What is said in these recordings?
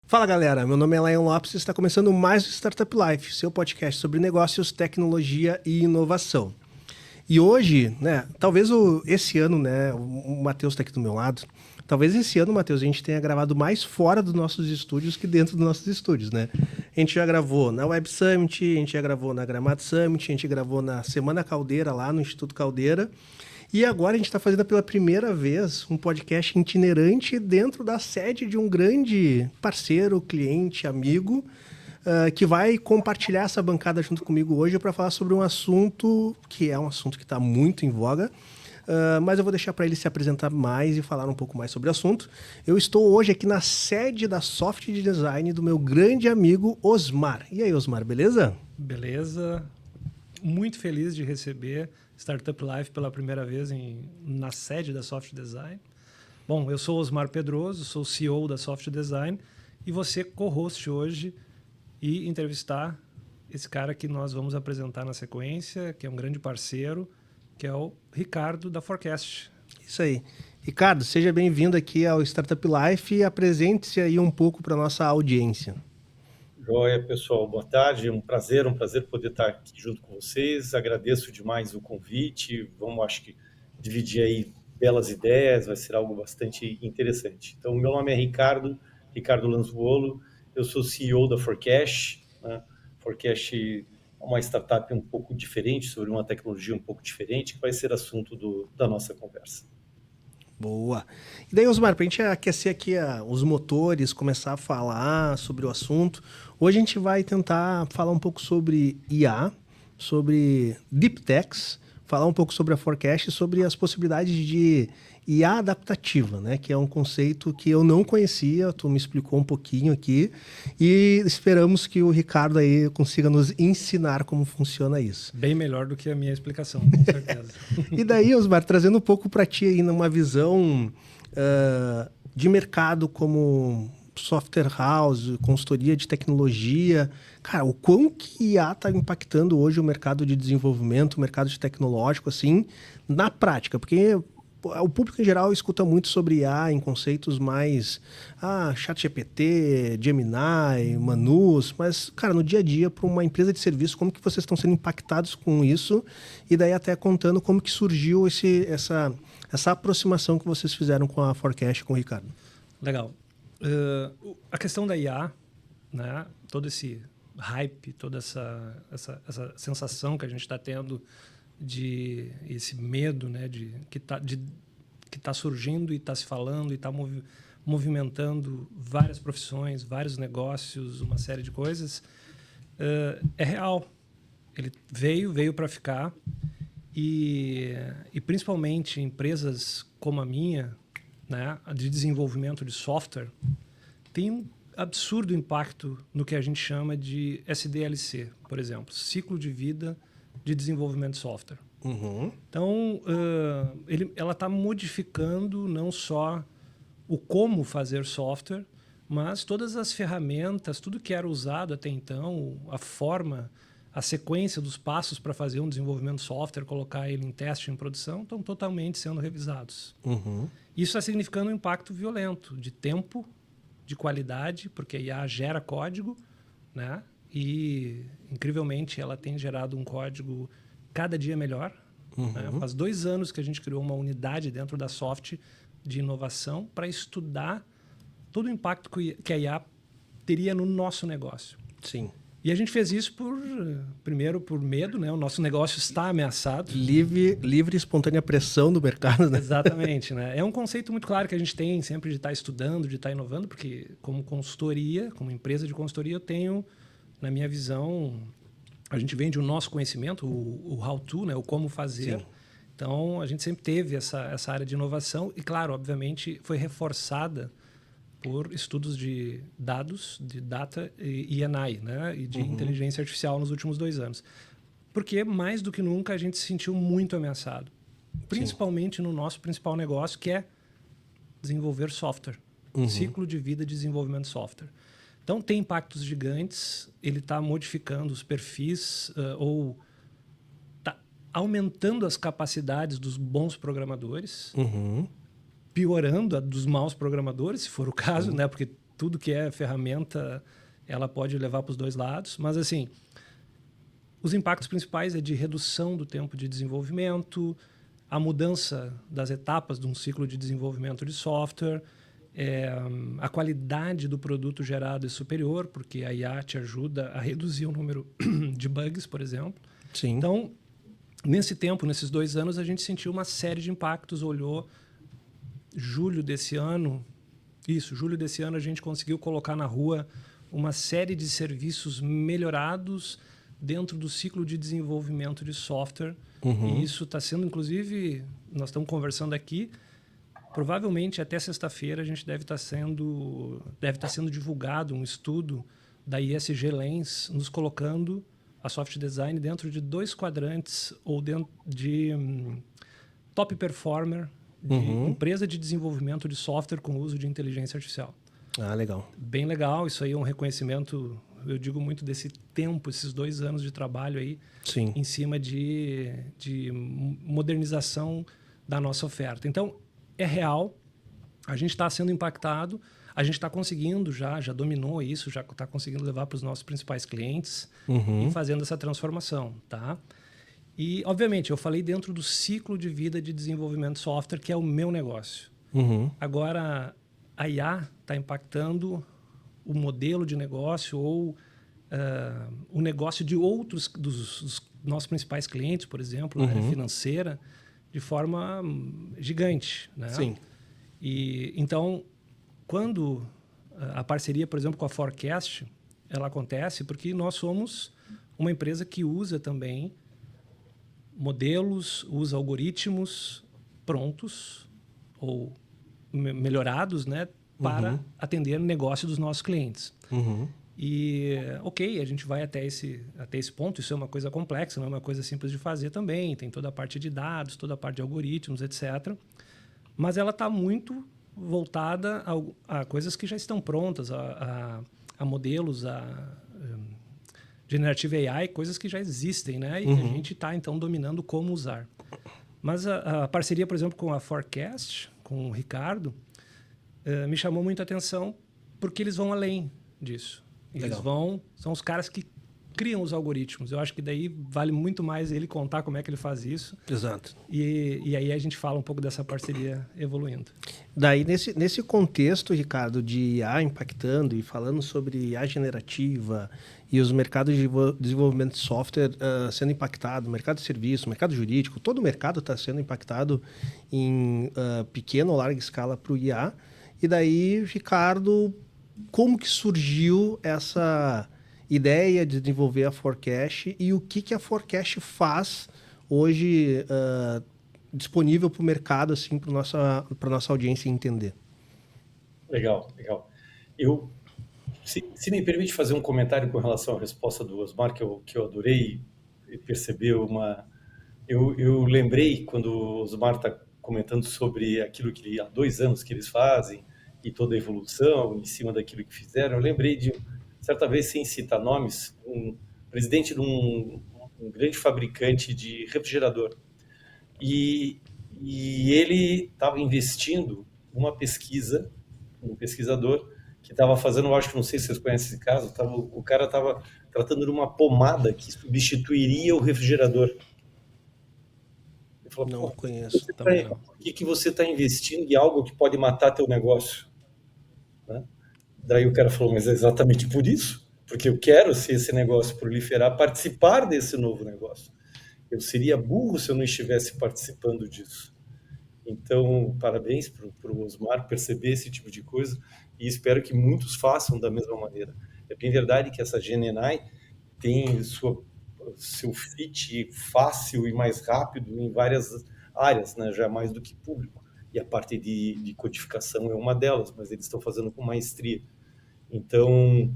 Fala galera, meu nome é Lion Lopes e está começando mais o Startup Life, seu podcast sobre negócios, tecnologia e inovação. E hoje, talvez esse ano, o Matheus está aqui do meu lado, talvez esse ano, Matheus, a gente tenha gravado mais fora dos nossos estúdios que dentro dos nossos estúdios, né? A gente já gravou na Web Summit, a gente já gravou na Gramado Summit, a gente gravou na Semana Caldeira, lá no Instituto Caldeira. E agora a gente está fazendo pela primeira vez um podcast itinerante dentro da sede de um grande parceiro, cliente, amigo, que vai compartilhar essa bancada junto comigo hoje para falar sobre um assunto que é um assunto que está muito em voga, mas eu vou deixar para ele se apresentar mais e falar um pouco mais sobre o assunto. Eu estou hoje aqui na sede da Soft Design do meu grande amigo Osmar. E aí, Osmar, beleza? Beleza. Muito feliz de receber Startup Life pela primeira vez na sede da Soft Design. Bom, eu sou Osmar Pedroso, sou CEO da Soft Design e vou ser co-host hoje e entrevistar esse cara que nós vamos apresentar na sequência, que é um grande parceiro, que é o Ricardo da Forecast. Isso aí. Ricardo, seja bem-vindo aqui ao Startup Life e apresente-se aí um pouco para a nossa audiência. Joia, pessoal, boa tarde, um prazer poder estar aqui junto com vocês, agradeço demais o convite, vamos, acho que, dividir aí belas ideias, vai ser algo bastante interessante. Então, meu nome é Ricardo Lanzuolo, eu sou CEO da Forecast, né? Forecast é uma startup um pouco diferente, sobre uma tecnologia um pouco diferente, que vai ser assunto da nossa conversa. Boa. E daí, Osmar, para a gente aquecer aqui os motores, começar a falar sobre o assunto, hoje a gente vai tentar falar um pouco sobre IA, sobre Deep Techs, falar um pouco sobre a Forecast, sobre as possibilidades de IA adaptativa, né? Que é um conceito que eu não conhecia, tu me explicou um pouquinho aqui, e esperamos que o Ricardo aí consiga nos ensinar como funciona isso. Bem melhor do que a minha explicação, com certeza. E daí, Osmar, trazendo um pouco para ti aí numa visão de mercado como software house, consultoria de tecnologia, cara, o quão que IA está impactando hoje o mercado de desenvolvimento, o mercado de tecnológico, assim, na prática, porque o público em geral escuta muito sobre IA em conceitos mais ChatGPT, Gemini, Manus, mas, cara, no dia a dia, para uma empresa de serviço, como que vocês estão sendo impactados com isso? E daí até contando como que surgiu essa aproximação que vocês fizeram com a Forecast, com o Ricardo. Legal. A questão da IA, né, todo esse hype, toda essa sensação que a gente está tendo de esse medo, né, que tá surgindo e está se falando e está movimentando várias profissões, vários negócios, uma série de coisas, é real. Ele veio para ficar e principalmente empresas como a minha, né, de desenvolvimento de software, tem um absurdo impacto no que a gente chama de SDLC, por exemplo, ciclo de vida de desenvolvimento de software. Uhum. Então, ela está modificando não só o como fazer software, mas todas as ferramentas, tudo que era usado até então, a forma, a sequência dos passos para fazer um desenvolvimento de software, colocar ele em teste, em produção, estão totalmente sendo revisados. Uhum. Isso está significando um impacto violento de tempo, de qualidade, porque a IA gera código, né? E, incrivelmente, ela tem gerado um código cada dia melhor. Uhum. Né? Faz 2 anos que a gente criou uma unidade dentro da Soft de inovação para estudar todo o impacto que a IA teria no nosso negócio. Sim. E a gente fez isso primeiro por medo, né? O nosso negócio está ameaçado. Livre e espontânea pressão do mercado, né? Exatamente, né? É um conceito muito claro que a gente tem sempre de estar estudando, de estar inovando, porque como consultoria, como empresa de consultoria, eu tenho, na minha visão, a gente vende o nosso conhecimento, o how-to, né? O como fazer. Sim. Então, a gente sempre teve essa área de inovação e, claro, obviamente, foi reforçada por estudos de dados, de data e AI, né? E de inteligência artificial nos últimos 2 anos. Porque, mais do que nunca, a gente se sentiu muito ameaçado. Principalmente no nosso principal negócio, que é desenvolver software. Ciclo de vida de desenvolvimento de software. Então, tem impactos gigantes, ele está modificando os perfis ou está aumentando as capacidades dos bons programadores, piorando a dos maus programadores, se for o caso, né? Porque tudo que é ferramenta, ela pode levar para os dois lados. Mas, assim, os impactos principais é de redução do tempo de desenvolvimento, a mudança das etapas de um ciclo de desenvolvimento de software, a qualidade do produto gerado é superior, porque a IA te ajuda a reduzir o número de bugs, por exemplo. Sim. Então, nesse tempo, nesses 2 anos, a gente sentiu uma série de impactos. Olhou julho desse ano, a gente conseguiu colocar na rua uma série de serviços melhorados dentro do ciclo de desenvolvimento de software. E isso está sendo, inclusive, nós estamos conversando aqui, provavelmente até sexta-feira a gente deve estar sendo divulgado um estudo da ISG Lens nos colocando a soft design dentro de 2 quadrantes ou dentro de top performer de empresa de desenvolvimento de software com uso de inteligência artificial. Ah, legal. Bem legal, isso aí é um reconhecimento, eu digo muito desse tempo, esses 2 anos de trabalho aí, Sim. em cima de modernização da nossa oferta. Então, é real, a gente está sendo impactado, a gente está conseguindo já dominou isso, já está conseguindo levar para os nossos principais clientes e fazendo essa transformação, tá? E, obviamente, eu falei dentro do ciclo de vida de desenvolvimento de software, que é o meu negócio. Agora, a IA está impactando o modelo de negócio ou o negócio de outros dos nossos principais clientes, por exemplo, na área financeira, de forma gigante, né? Sim. E então, quando a parceria, por exemplo, com a Forecast, ela acontece porque nós somos uma empresa que usa também modelos, usa algoritmos prontos ou melhorados, né, para atender o negócio dos nossos clientes. E, ok, a gente vai até esse ponto, isso é uma coisa complexa, não é uma coisa simples de fazer também, tem toda a parte de dados, toda a parte de algoritmos, etc. Mas ela está muito voltada a coisas que já estão prontas, a modelos, a Generative AI, coisas que já existem, né? E que a gente está, então, dominando como usar. Mas a parceria, por exemplo, com a Forecast, com o Ricardo, me chamou muito a atenção porque eles vão além disso. Eles são os caras que criam os algoritmos. Eu acho que daí vale muito mais ele contar como é que ele faz isso. Exato. E aí a gente fala um pouco dessa parceria evoluindo. Daí, nesse contexto, Ricardo, de IA impactando e falando sobre IA generativa e os mercados de desenvolvimento de software sendo impactado, mercado de serviço, mercado jurídico, todo o mercado está sendo impactado em pequena ou larga escala para o IA. E daí, Ricardo, como que surgiu essa ideia de desenvolver a Forecast e o que a Forecast faz hoje disponível para o mercado, assim, para nossa audiência entender? Legal. Se me permite fazer um comentário com relação à resposta do Osmar, que eu adorei perceber eu lembrei quando o Osmar está comentando sobre aquilo que há 2 anos que eles fazem e toda a evolução em cima daquilo que fizeram. Eu lembrei de, certa vez, sem citar nomes, um presidente de um grande fabricante de refrigerador. E ele estava investindo numa pesquisa, um pesquisador que estava fazendo, eu acho que não sei se vocês conhecem esse caso, o cara estava tratando de uma pomada que substituiria o refrigerador. Ele falou, não conheço. Por que você está investindo em algo que pode matar teu negócio? Né? Daí o cara falou, mas é exatamente por isso, porque eu quero, se esse negócio proliferar, participar desse novo negócio. Eu seria burro se eu não estivesse participando disso. Então, parabéns para o Osmar perceber esse tipo de coisa e espero que muitos façam da mesma maneira. É bem verdade que essa GenAI tem seu fit fácil e mais rápido em várias áreas, né? Já mais do que público. E a parte de codificação é uma delas, mas eles estão fazendo com maestria. Então,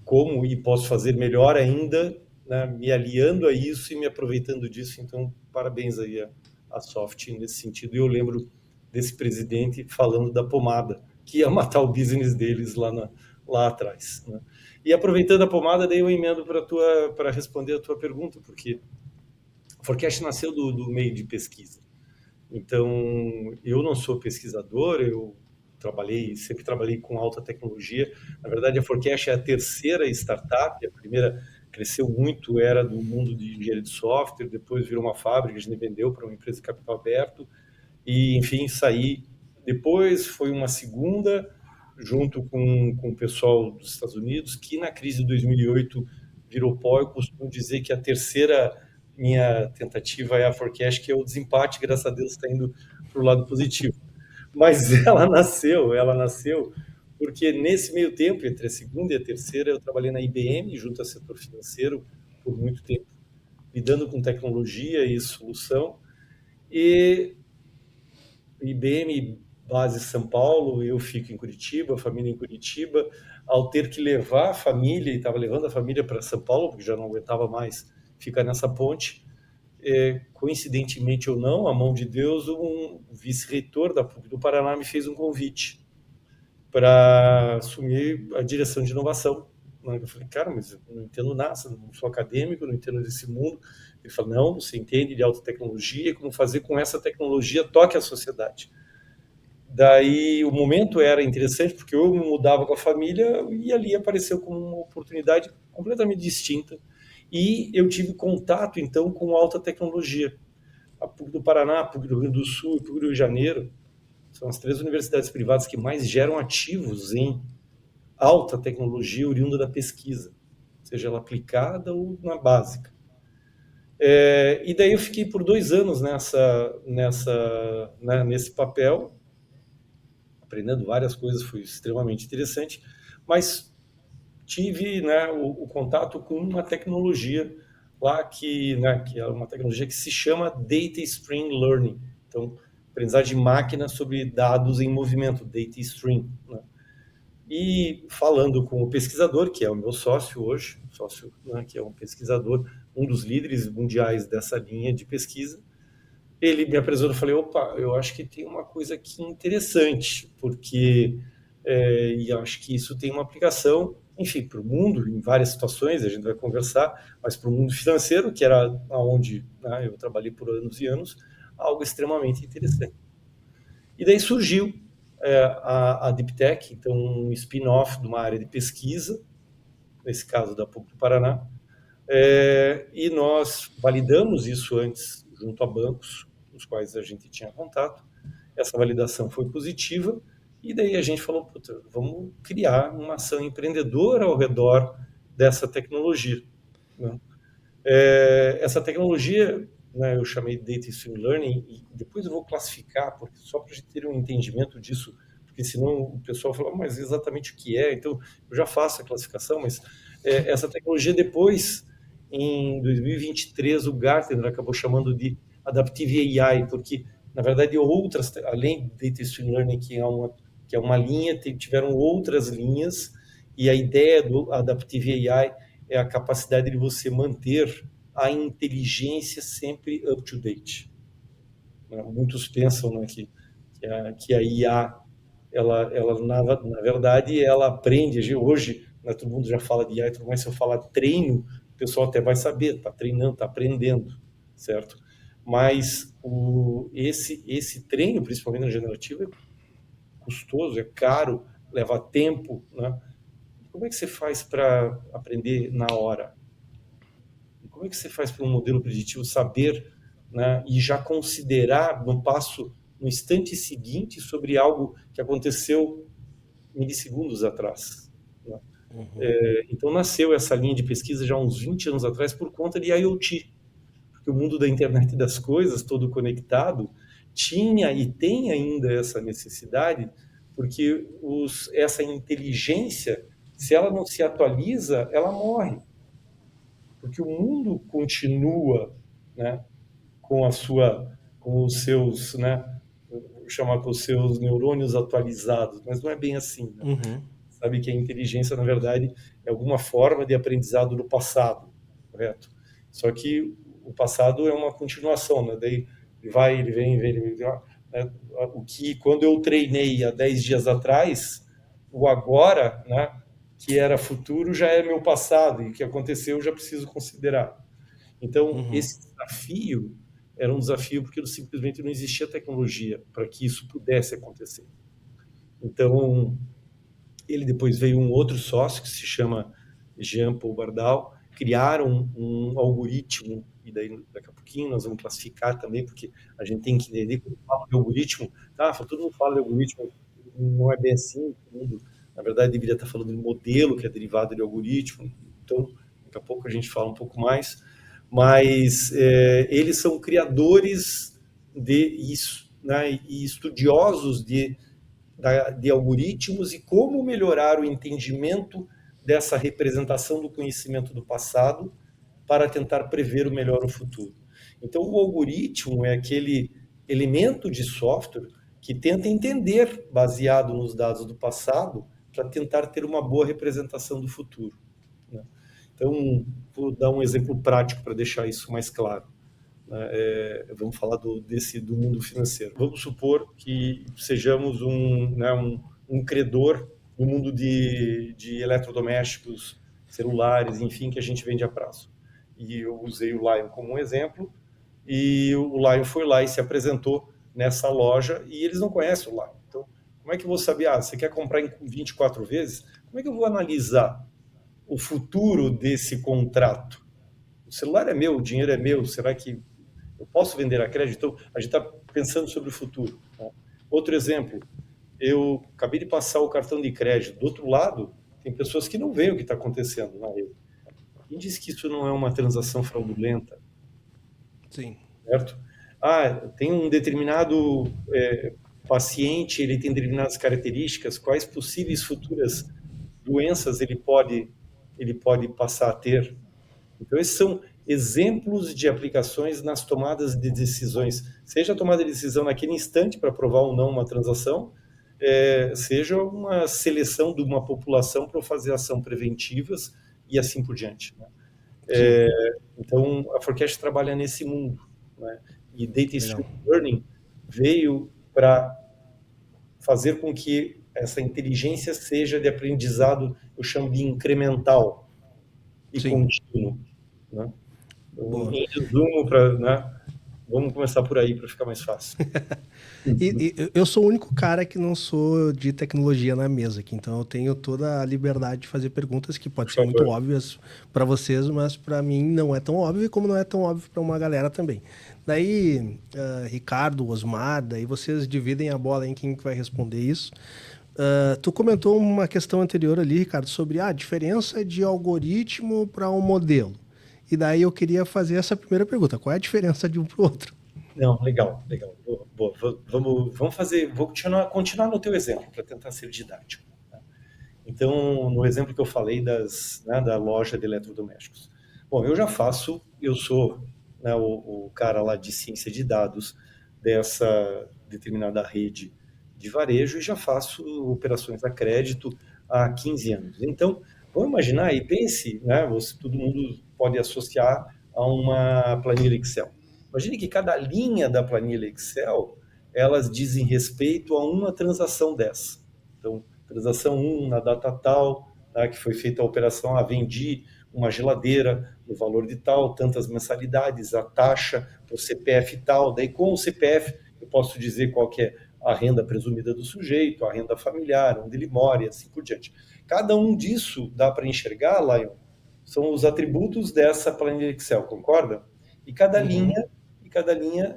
como e posso fazer melhor ainda, né, me aliando a isso e me aproveitando disso. Então, parabéns aí a Soft nesse sentido. E eu lembro desse presidente falando da pomada, que ia matar o business deles lá atrás. Né? E aproveitando a pomada, daí eu emendo para responder a tua pergunta, porque a Forecast nasceu do meio de pesquisa. Então, eu não sou pesquisador, eu sempre trabalhei com alta tecnologia. Na verdade, a Forecast é a terceira startup, a primeira cresceu muito, era do mundo de engenharia de software, depois virou uma fábrica, a gente vendeu para uma empresa de capital aberto, e, enfim, saí. Depois foi uma segunda, junto com o pessoal dos Estados Unidos, que na crise de 2008 virou pó. Eu costumo dizer que a terceira minha tentativa é a Forecast, que é o desempate, graças a Deus está indo para o lado positivo. Mas ela nasceu porque nesse meio tempo, entre a segunda e a terceira, eu trabalhei na IBM, junto ao setor financeiro, por muito tempo, lidando com tecnologia e solução. E IBM, base São Paulo, eu fico em Curitiba, a família em Curitiba. Ao ter que levar a família, e estava levando a família para São Paulo, porque já não aguentava mais ficar nessa ponte, coincidentemente ou não, a mão de Deus, um vice-reitor da PUC do Paraná me fez um convite para assumir a direção de inovação. Eu falei, cara, mas eu não entendo nada, não sou acadêmico, não entendo desse mundo. Ele falou, não, você entende de alta tecnologia, como fazer com essa tecnologia toque a sociedade. Daí o momento era interessante, porque eu me mudava com a família e ali apareceu como uma oportunidade completamente distinta. E eu tive contato, então, com alta tecnologia. A PUC do Paraná, a PUC do Rio Grande do Sul e a PUC do Rio de Janeiro são as 3 universidades privadas que mais geram ativos em alta tecnologia oriunda da pesquisa, seja ela aplicada ou na básica. E daí eu fiquei por 2 anos nesse papel, aprendendo várias coisas, foi extremamente interessante, mas tive, né, o contato com uma tecnologia lá que é uma tecnologia que se chama Data Stream Learning. Então, aprendizagem de máquina sobre dados em movimento, Data Stream. Né? E falando com o pesquisador, que é o meu sócio hoje, né, que é um pesquisador, um dos líderes mundiais dessa linha de pesquisa, ele me apresentou e falei, opa, eu acho que tem uma coisa aqui interessante, porque e acho que isso tem uma aplicação, enfim, para o mundo, em várias situações, a gente vai conversar, mas para o mundo financeiro, que era onde, né, eu trabalhei por anos e anos, algo extremamente interessante. E daí surgiu a Deep Tech, então um spin-off de uma área de pesquisa, nesse caso da PUC do Paraná, e nós validamos isso antes junto a bancos, os quais a gente tinha contato. Essa validação foi positiva, e daí a gente falou, puta, vamos criar uma ação empreendedora ao redor dessa tecnologia. Né? Essa tecnologia, né, eu chamei de Data Stream Learning, e depois eu vou classificar, porque só para a gente ter um entendimento disso, porque senão o pessoal fala, mas exatamente o que é? Então, eu já faço a classificação, mas essa tecnologia depois, em 2023, o Gartner acabou chamando de Adaptive AI, porque, na verdade, outras, além de Data Stream Learning, que é uma linha, tiveram outras linhas, e a ideia do Adaptive AI é a capacidade de você manter a inteligência sempre up to date. Muitos pensam, né, que a IA, ela na verdade, ela aprende. Hoje, né, todo mundo já fala de IA, mas se eu falar treino, o pessoal até vai saber, está treinando, está aprendendo, certo? Mas esse treino, principalmente na generativa, é custoso, é caro, leva tempo, né? Como é que você faz para aprender na hora? Como é que você faz para um modelo preditivo saber, né, e já considerar no instante seguinte sobre algo que aconteceu milissegundos atrás? Né? Uhum. Então nasceu essa linha de pesquisa já há uns 20 anos atrás por conta de IoT, porque o mundo da internet das coisas, todo conectado, tinha e tem ainda essa necessidade, porque essa inteligência, se ela não se atualiza, ela morre. Porque o mundo continua, né, com os seus, né, chamar com os seus neurônios atualizados, mas não é bem assim. Né? Uhum. Sabe que a inteligência, na verdade, é alguma forma de aprendizado do passado, correto? Só que o passado é uma continuação, né? Daí ele vem, né? O que quando eu treinei há 10 dias atrás, o agora, né, que era futuro, já é meu passado, e o que aconteceu eu já preciso considerar. Então, esse desafio era um desafio porque simplesmente não existia tecnologia para que isso pudesse acontecer. Então, ele depois veio um outro sócio que se chama Jean-Paul Bardal, criaram um algoritmo, e daí daqui a pouquinho nós vamos classificar também, porque a gente tem que entender quando fala de algoritmo, tá, todo mundo fala de algoritmo, não é bem assim, todo mundo, na verdade, deveria estar falando de modelo, que é derivado de algoritmo, então, daqui a pouco a gente fala um pouco mais, mas eles são criadores de isso, né, e estudiosos de algoritmos e como melhorar o entendimento dessa representação do conhecimento do passado para tentar prever o melhor o futuro. Então, o algoritmo é aquele elemento de software que tenta entender, baseado nos dados do passado, para tentar ter uma boa representação do futuro, né? Então, vou dar um exemplo prático para deixar isso mais claro. Vamos falar do mundo financeiro. Vamos supor que sejamos um credor no mundo de eletrodomésticos, celulares, enfim, que a gente vende a prazo. E eu usei o Lion como um exemplo, e o Lion foi lá e se apresentou nessa loja, e eles não conhecem o Lion. Então, como é que eu vou saber? Você quer comprar em 24 vezes? Como é que eu vou analisar o futuro desse contrato? O celular é meu, o dinheiro é meu, será que eu posso vender a crédito? Então, a gente está pensando sobre o futuro, né? Outro exemplo, eu acabei de passar o cartão de crédito. Do outro lado, tem pessoas que não veem o que está acontecendo na rede. Quem diz que isso não é uma transação fraudulenta? Sim. Certo? Tem um determinado paciente, ele tem determinadas características, quais possíveis futuras doenças ele pode passar a ter? Então, esses são exemplos de aplicações nas tomadas de decisões, seja a tomada de decisão naquele instante para aprovar ou não uma transação, seja uma seleção de uma população para fazer ação preventivas e assim por diante, né? Então, a Forecast trabalha nesse mundo, né? E Data Stream Learning veio para fazer com que essa inteligência seja de aprendizado, eu chamo de incremental e contínuo, né? Em resumo, vamos começar por aí para ficar mais fácil. E eu sou o único cara que não sou de tecnologia na mesa aqui, então eu tenho toda a liberdade de fazer perguntas que podem ser muito óbvias para vocês, mas para mim não é tão óbvio, como não é tão óbvio para uma galera também. Daí, Ricardo, Osmar, daí vocês dividem a bola em quem vai responder isso. Tu comentou uma questão anterior ali, Ricardo, sobre a diferença de algoritmo para um modelo. E daí eu queria fazer essa primeira pergunta. Qual é a diferença de um para o outro? Não, legal. Boa. Vamos fazer, vou continuar no teu exemplo, para tentar ser didático, né? Então, no exemplo que eu falei da loja de eletrodomésticos. Bom, eu sou, né, o cara lá de ciência de dados dessa determinada rede de varejo e já faço operações a crédito há 15 anos. Então, vamos imaginar e pense, né, todo mundo pode associar a uma planilha Excel. Imagine que cada linha da planilha Excel, elas dizem respeito a uma transação dessa. Então, transação 1 na data tal, tá, que foi feita a operação, vendi uma geladeira no valor de tal, tantas mensalidades, a taxa, o CPF tal, daí com o CPF eu posso dizer qual que é a renda presumida do sujeito, a renda familiar, onde ele mora e assim por diante. Cada um disso dá para enxergar, Lion, são os atributos dessa planilha Excel, concorda? E cada linha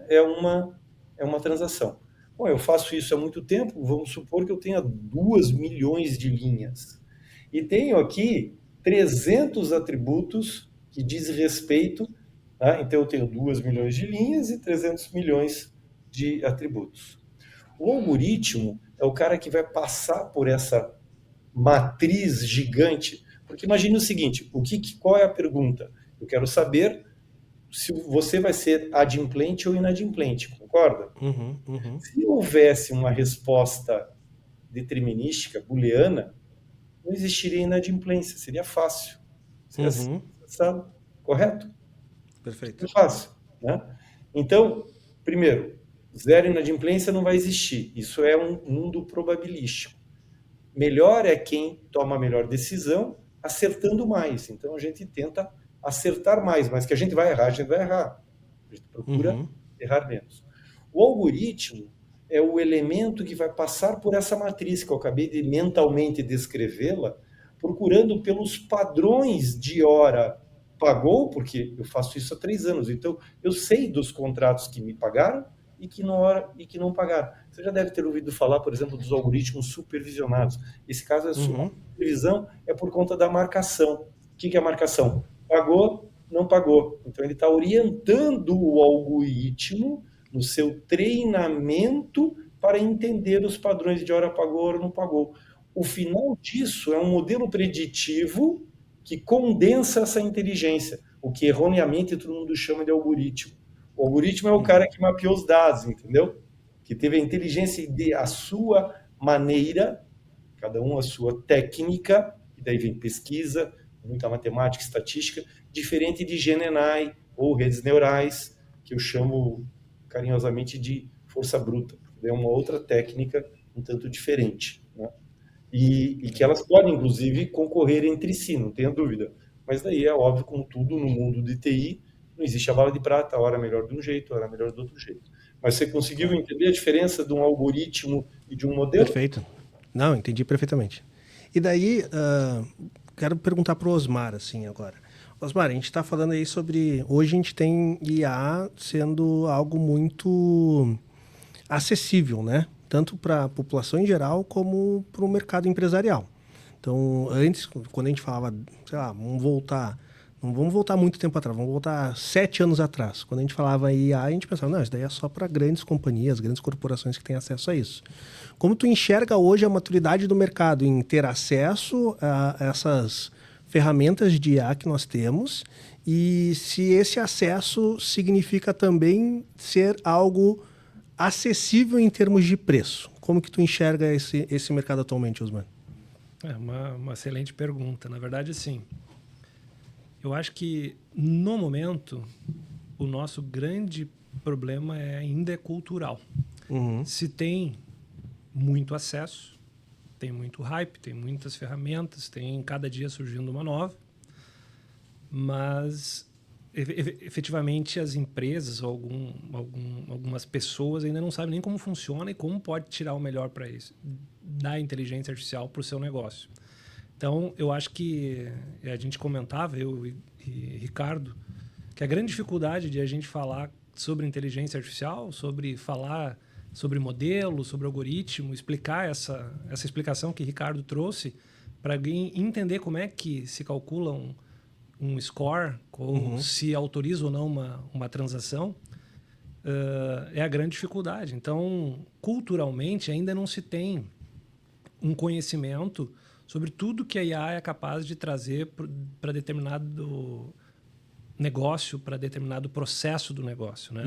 é uma transação. Bom, eu faço isso há muito tempo, vamos supor que eu tenha 2 milhões de linhas. E tenho aqui 300 atributos que dizem respeito, tá? Então eu tenho 2 milhões de linhas e 300 milhões de atributos. O algoritmo é o cara que vai passar por essa matriz gigante, porque imagine o seguinte, qual é a pergunta? Eu quero saber se você vai ser adimplente ou inadimplente, concorda? Se houvesse uma resposta determinística, booleana, não existiria inadimplência, seria fácil. Seria acessado, correto? Perfeito. É fácil, né? Então, primeiro, zero inadimplência não vai existir. Isso é um mundo probabilístico. Melhor é quem toma a melhor decisão, acertando mais. Então, a gente tenta acertar mais, mas que a gente vai errar, a gente vai errar. A gente procura errar menos. O algoritmo é o elemento que vai passar por essa matriz que eu acabei de mentalmente descrevê-la, procurando pelos padrões de hora pagou, porque eu faço isso há 3 anos, então eu sei dos contratos que me pagaram e que não pagaram. Você já deve ter ouvido falar, por exemplo, dos algoritmos supervisionados. Esse caso é supervisão, é por conta da marcação. O que é a marcação? Pagou, não pagou. Então ele está orientando o algoritmo no seu treinamento para entender os padrões de hora pagou, hora não pagou. O final disso é um modelo preditivo que condensa essa inteligência, o que erroneamente todo mundo chama de algoritmo. O algoritmo é o cara que mapeou os dados, entendeu? Que teve a inteligência de a sua maneira, cada um a sua técnica, e daí vem pesquisa, muita matemática, estatística, diferente de GNNI ou redes neurais, que eu chamo carinhosamente de força bruta. É uma outra técnica um tanto diferente, né? E que elas podem, inclusive, concorrer entre si, não tenha dúvida. Mas daí é óbvio, como tudo no mundo de TI, não existe a bala de prata, a hora melhor de um jeito, a hora melhor do outro jeito. Mas você conseguiu entender a diferença de um algoritmo e de um modelo? Perfeito. Não, entendi perfeitamente. E daí, quero perguntar para o Osmar, assim, agora. Osmar, a gente está falando aí sobre... Hoje a gente tem IA sendo algo muito acessível, né? Tanto para a população em geral como para o mercado empresarial. Então, antes, quando a gente falava, sei lá, não vamos voltar muito tempo atrás, vamos voltar 7 anos atrás. Quando a gente falava em IA, a gente pensava, não, isso daí é só para grandes companhias, grandes corporações que têm acesso a isso. Como tu enxerga hoje a maturidade do mercado em ter acesso a essas ferramentas de IA que nós temos e se esse acesso significa também ser algo acessível em termos de preço? Como que tu enxerga esse mercado atualmente, Osmar? É uma excelente pergunta. Na verdade, sim. Eu acho que, no momento, o nosso grande problema ainda é cultural. Se tem muito acesso, tem muito hype, tem muitas ferramentas, tem cada dia surgindo uma nova, mas efetivamente as empresas ou algumas pessoas ainda não sabem nem como funciona e como pode tirar o melhor para isso da inteligência artificial para o seu negócio. Então, eu acho que a gente comentava, eu e Ricardo, que a grande dificuldade de a gente falar sobre inteligência artificial, sobre falar sobre modelo, sobre algoritmo, explicar essa explicação que Ricardo trouxe para alguém entender como é que se calcula um score, ou se autoriza ou não uma transação, é a grande dificuldade. Então, culturalmente, ainda não se tem um conhecimento sobre tudo que a IA é capaz de trazer para determinado negócio, para determinado processo do negócio, né?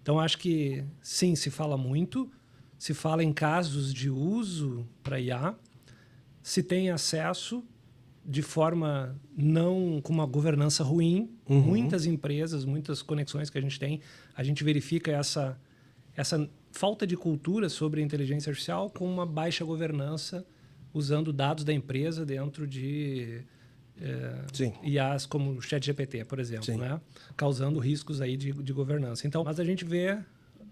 Então, acho que, sim, se fala muito, se fala em casos de uso para IA, se tem acesso de forma não com uma governança ruim. Muitas empresas, muitas conexões que a gente verifica essa falta de cultura sobre a inteligência artificial com uma baixa governança, usando dados da empresa dentro de IAs como o ChatGPT, por exemplo, né? Causando riscos aí de governança. Então, mas a gente vê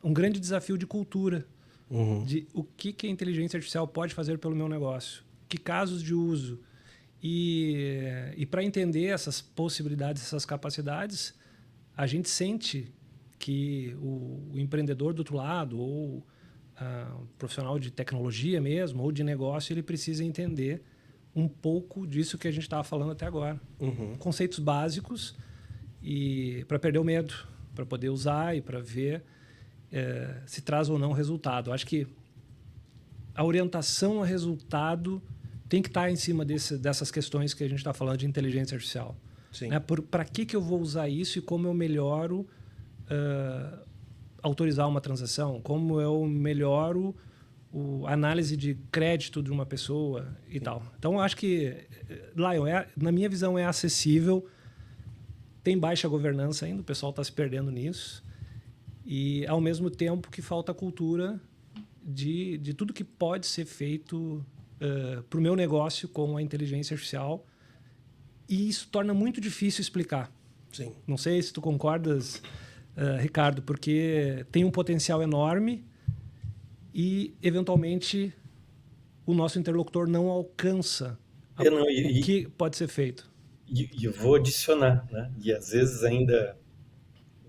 um grande desafio de cultura, de o que a inteligência artificial pode fazer pelo meu negócio, que casos de uso. E para entender essas possibilidades, essas capacidades, a gente sente que o empreendedor do outro lado, ou o profissional de tecnologia mesmo, ou de negócio, ele precisa entender um pouco disso que a gente estava falando até agora. Conceitos básicos e para perder o medo, para poder usar e para ver se traz ou não resultado. Acho que a orientação a resultado tem que estar em cima dessas questões que a gente está falando de inteligência artificial. Né? Para que eu vou usar isso e como eu melhoro autorizar uma transação, como eu melhoro a análise de crédito de uma pessoa e tal. Então, acho que, Lion, na minha visão, é acessível, tem baixa governança ainda, o pessoal está se perdendo nisso, e, ao mesmo tempo, que falta cultura de tudo que pode ser feito para o meu negócio com a inteligência artificial, e isso torna muito difícil explicar. Não sei se tu concordas, Ricardo, porque tem um potencial enorme e, eventualmente, o nosso interlocutor não alcança o que pode ser feito. E eu vou adicionar, né? E às vezes ainda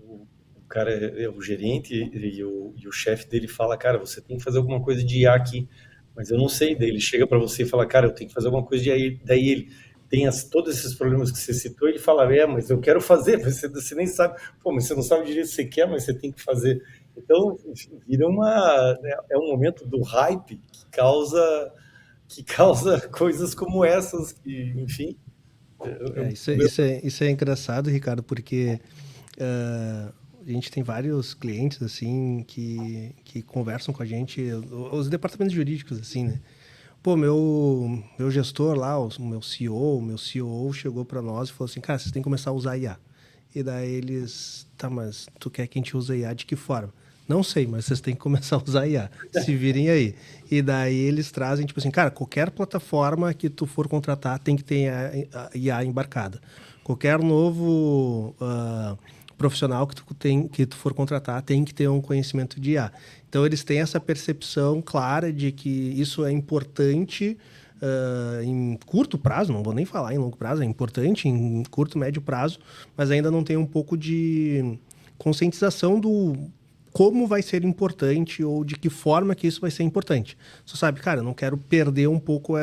o cara é o gerente e o chefe dele fala, cara, você tem que fazer alguma coisa de IA aqui, mas eu não sei. Daí ele chega para você e fala, cara, eu tenho que fazer alguma coisa de IA. Daí ele tem todos esses problemas que você citou, ele fala, mas eu quero fazer, você nem sabe, pô, mas você não sabe direito o que você quer, mas você tem que fazer. Então, vira é um momento do hype que causa coisas como essas, que, enfim. Isso é engraçado, Ricardo, porque a gente tem vários clientes assim que conversam com a gente, os departamentos jurídicos, assim, né? Pô, meu gestor lá, o meu CEO chegou para nós e falou assim, cara, vocês têm que começar a usar IA. E daí eles, tá, mas tu quer que a gente use IA de que forma? Não sei, mas vocês têm que começar a usar IA. Se virem aí. E daí eles trazem, tipo assim, cara, qualquer plataforma que tu for contratar tem que ter a IA embarcada. Qualquer novo profissional que tu for contratar tem que ter um conhecimento de IA. Então, eles têm essa percepção clara de que isso é importante em curto prazo, não vou nem falar em longo prazo, é importante em curto, médio prazo, mas ainda não tem um pouco de conscientização do como vai ser importante ou de que forma que isso vai ser importante. Você sabe, cara, eu não quero perder um pouco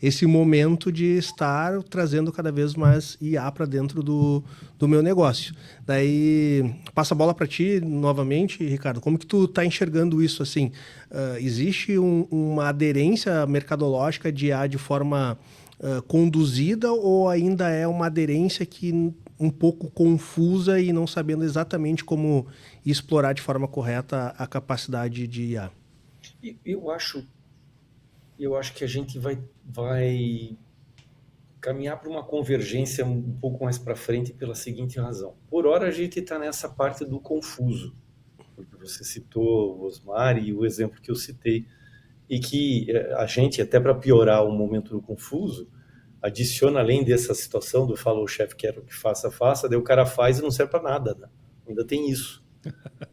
esse momento de estar trazendo cada vez mais IA para dentro do meu negócio. Daí, passa a bola para ti novamente, Ricardo. Como que tu está enxergando isso? Assim, existe uma aderência mercadológica de IA de forma conduzida ou ainda é uma aderência que um pouco confusa e não sabendo exatamente como explorar de forma correta a capacidade de IA? Eu acho que a gente vai caminhar para uma convergência um pouco mais para frente pela seguinte razão. Por hora, a gente está nessa parte do confuso, porque você citou o Osmar e o exemplo que eu citei, e que a gente, até para piorar o momento do confuso, adiciona, além dessa situação do fala o chefe quer o que faça, daí o cara faz e não serve para nada, né? Ainda tem isso.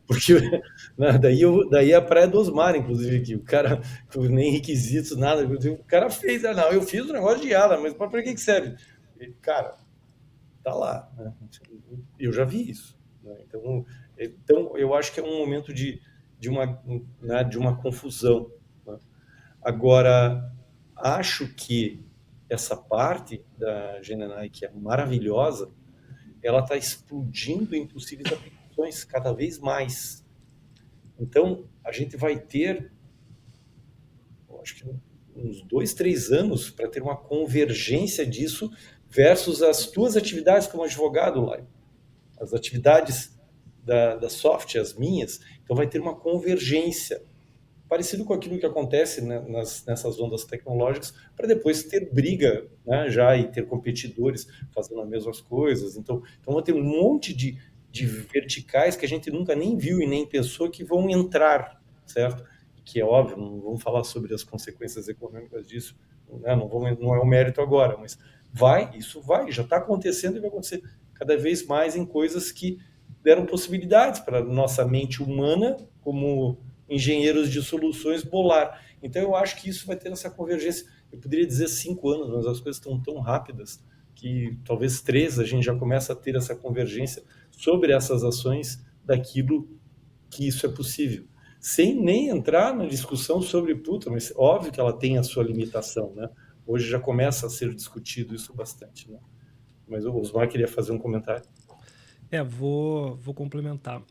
Porque né, daí a praia do Osmar, inclusive, que o cara, nem requisitos, nada, o cara fez, não, eu fiz o negócio de ala, mas para que serve? E, cara, tá lá, né? Eu já vi isso, né? Então eu acho que é um momento de uma confusão, né? Agora, acho que essa parte da GenAI, que é maravilhosa, ela está explodindo em possíveis aplicações cada vez mais. Então, a gente vai ter, acho que uns 2, 3 anos para ter uma convergência disso versus as tuas atividades como advogado, lá, as atividades da Soft, as minhas. Então, vai ter uma convergência parecido com aquilo que acontece, né, nessas ondas tecnológicas, para depois ter briga, né, já e ter competidores fazendo as mesmas coisas. Então vai ter um monte de verticais que a gente nunca nem viu e nem pensou que vão entrar, certo? Que é óbvio, não vamos falar sobre as consequências econômicas disso, né, não é o mérito agora, mas isso já está acontecendo e vai acontecer cada vez mais em coisas que deram possibilidades para a nossa mente humana, como engenheiros de soluções, bolar. Então, eu acho que isso vai ter essa convergência. Eu poderia dizer 5 anos, mas as coisas estão tão rápidas que talvez 3 a gente já começa a ter essa convergência sobre essas ações daquilo que isso é possível. Sem nem entrar na discussão sobre, mas óbvio que ela tem a sua limitação, né? Hoje já começa a ser discutido isso bastante, né? Mas o Osmar queria fazer um comentário. Vou complementar.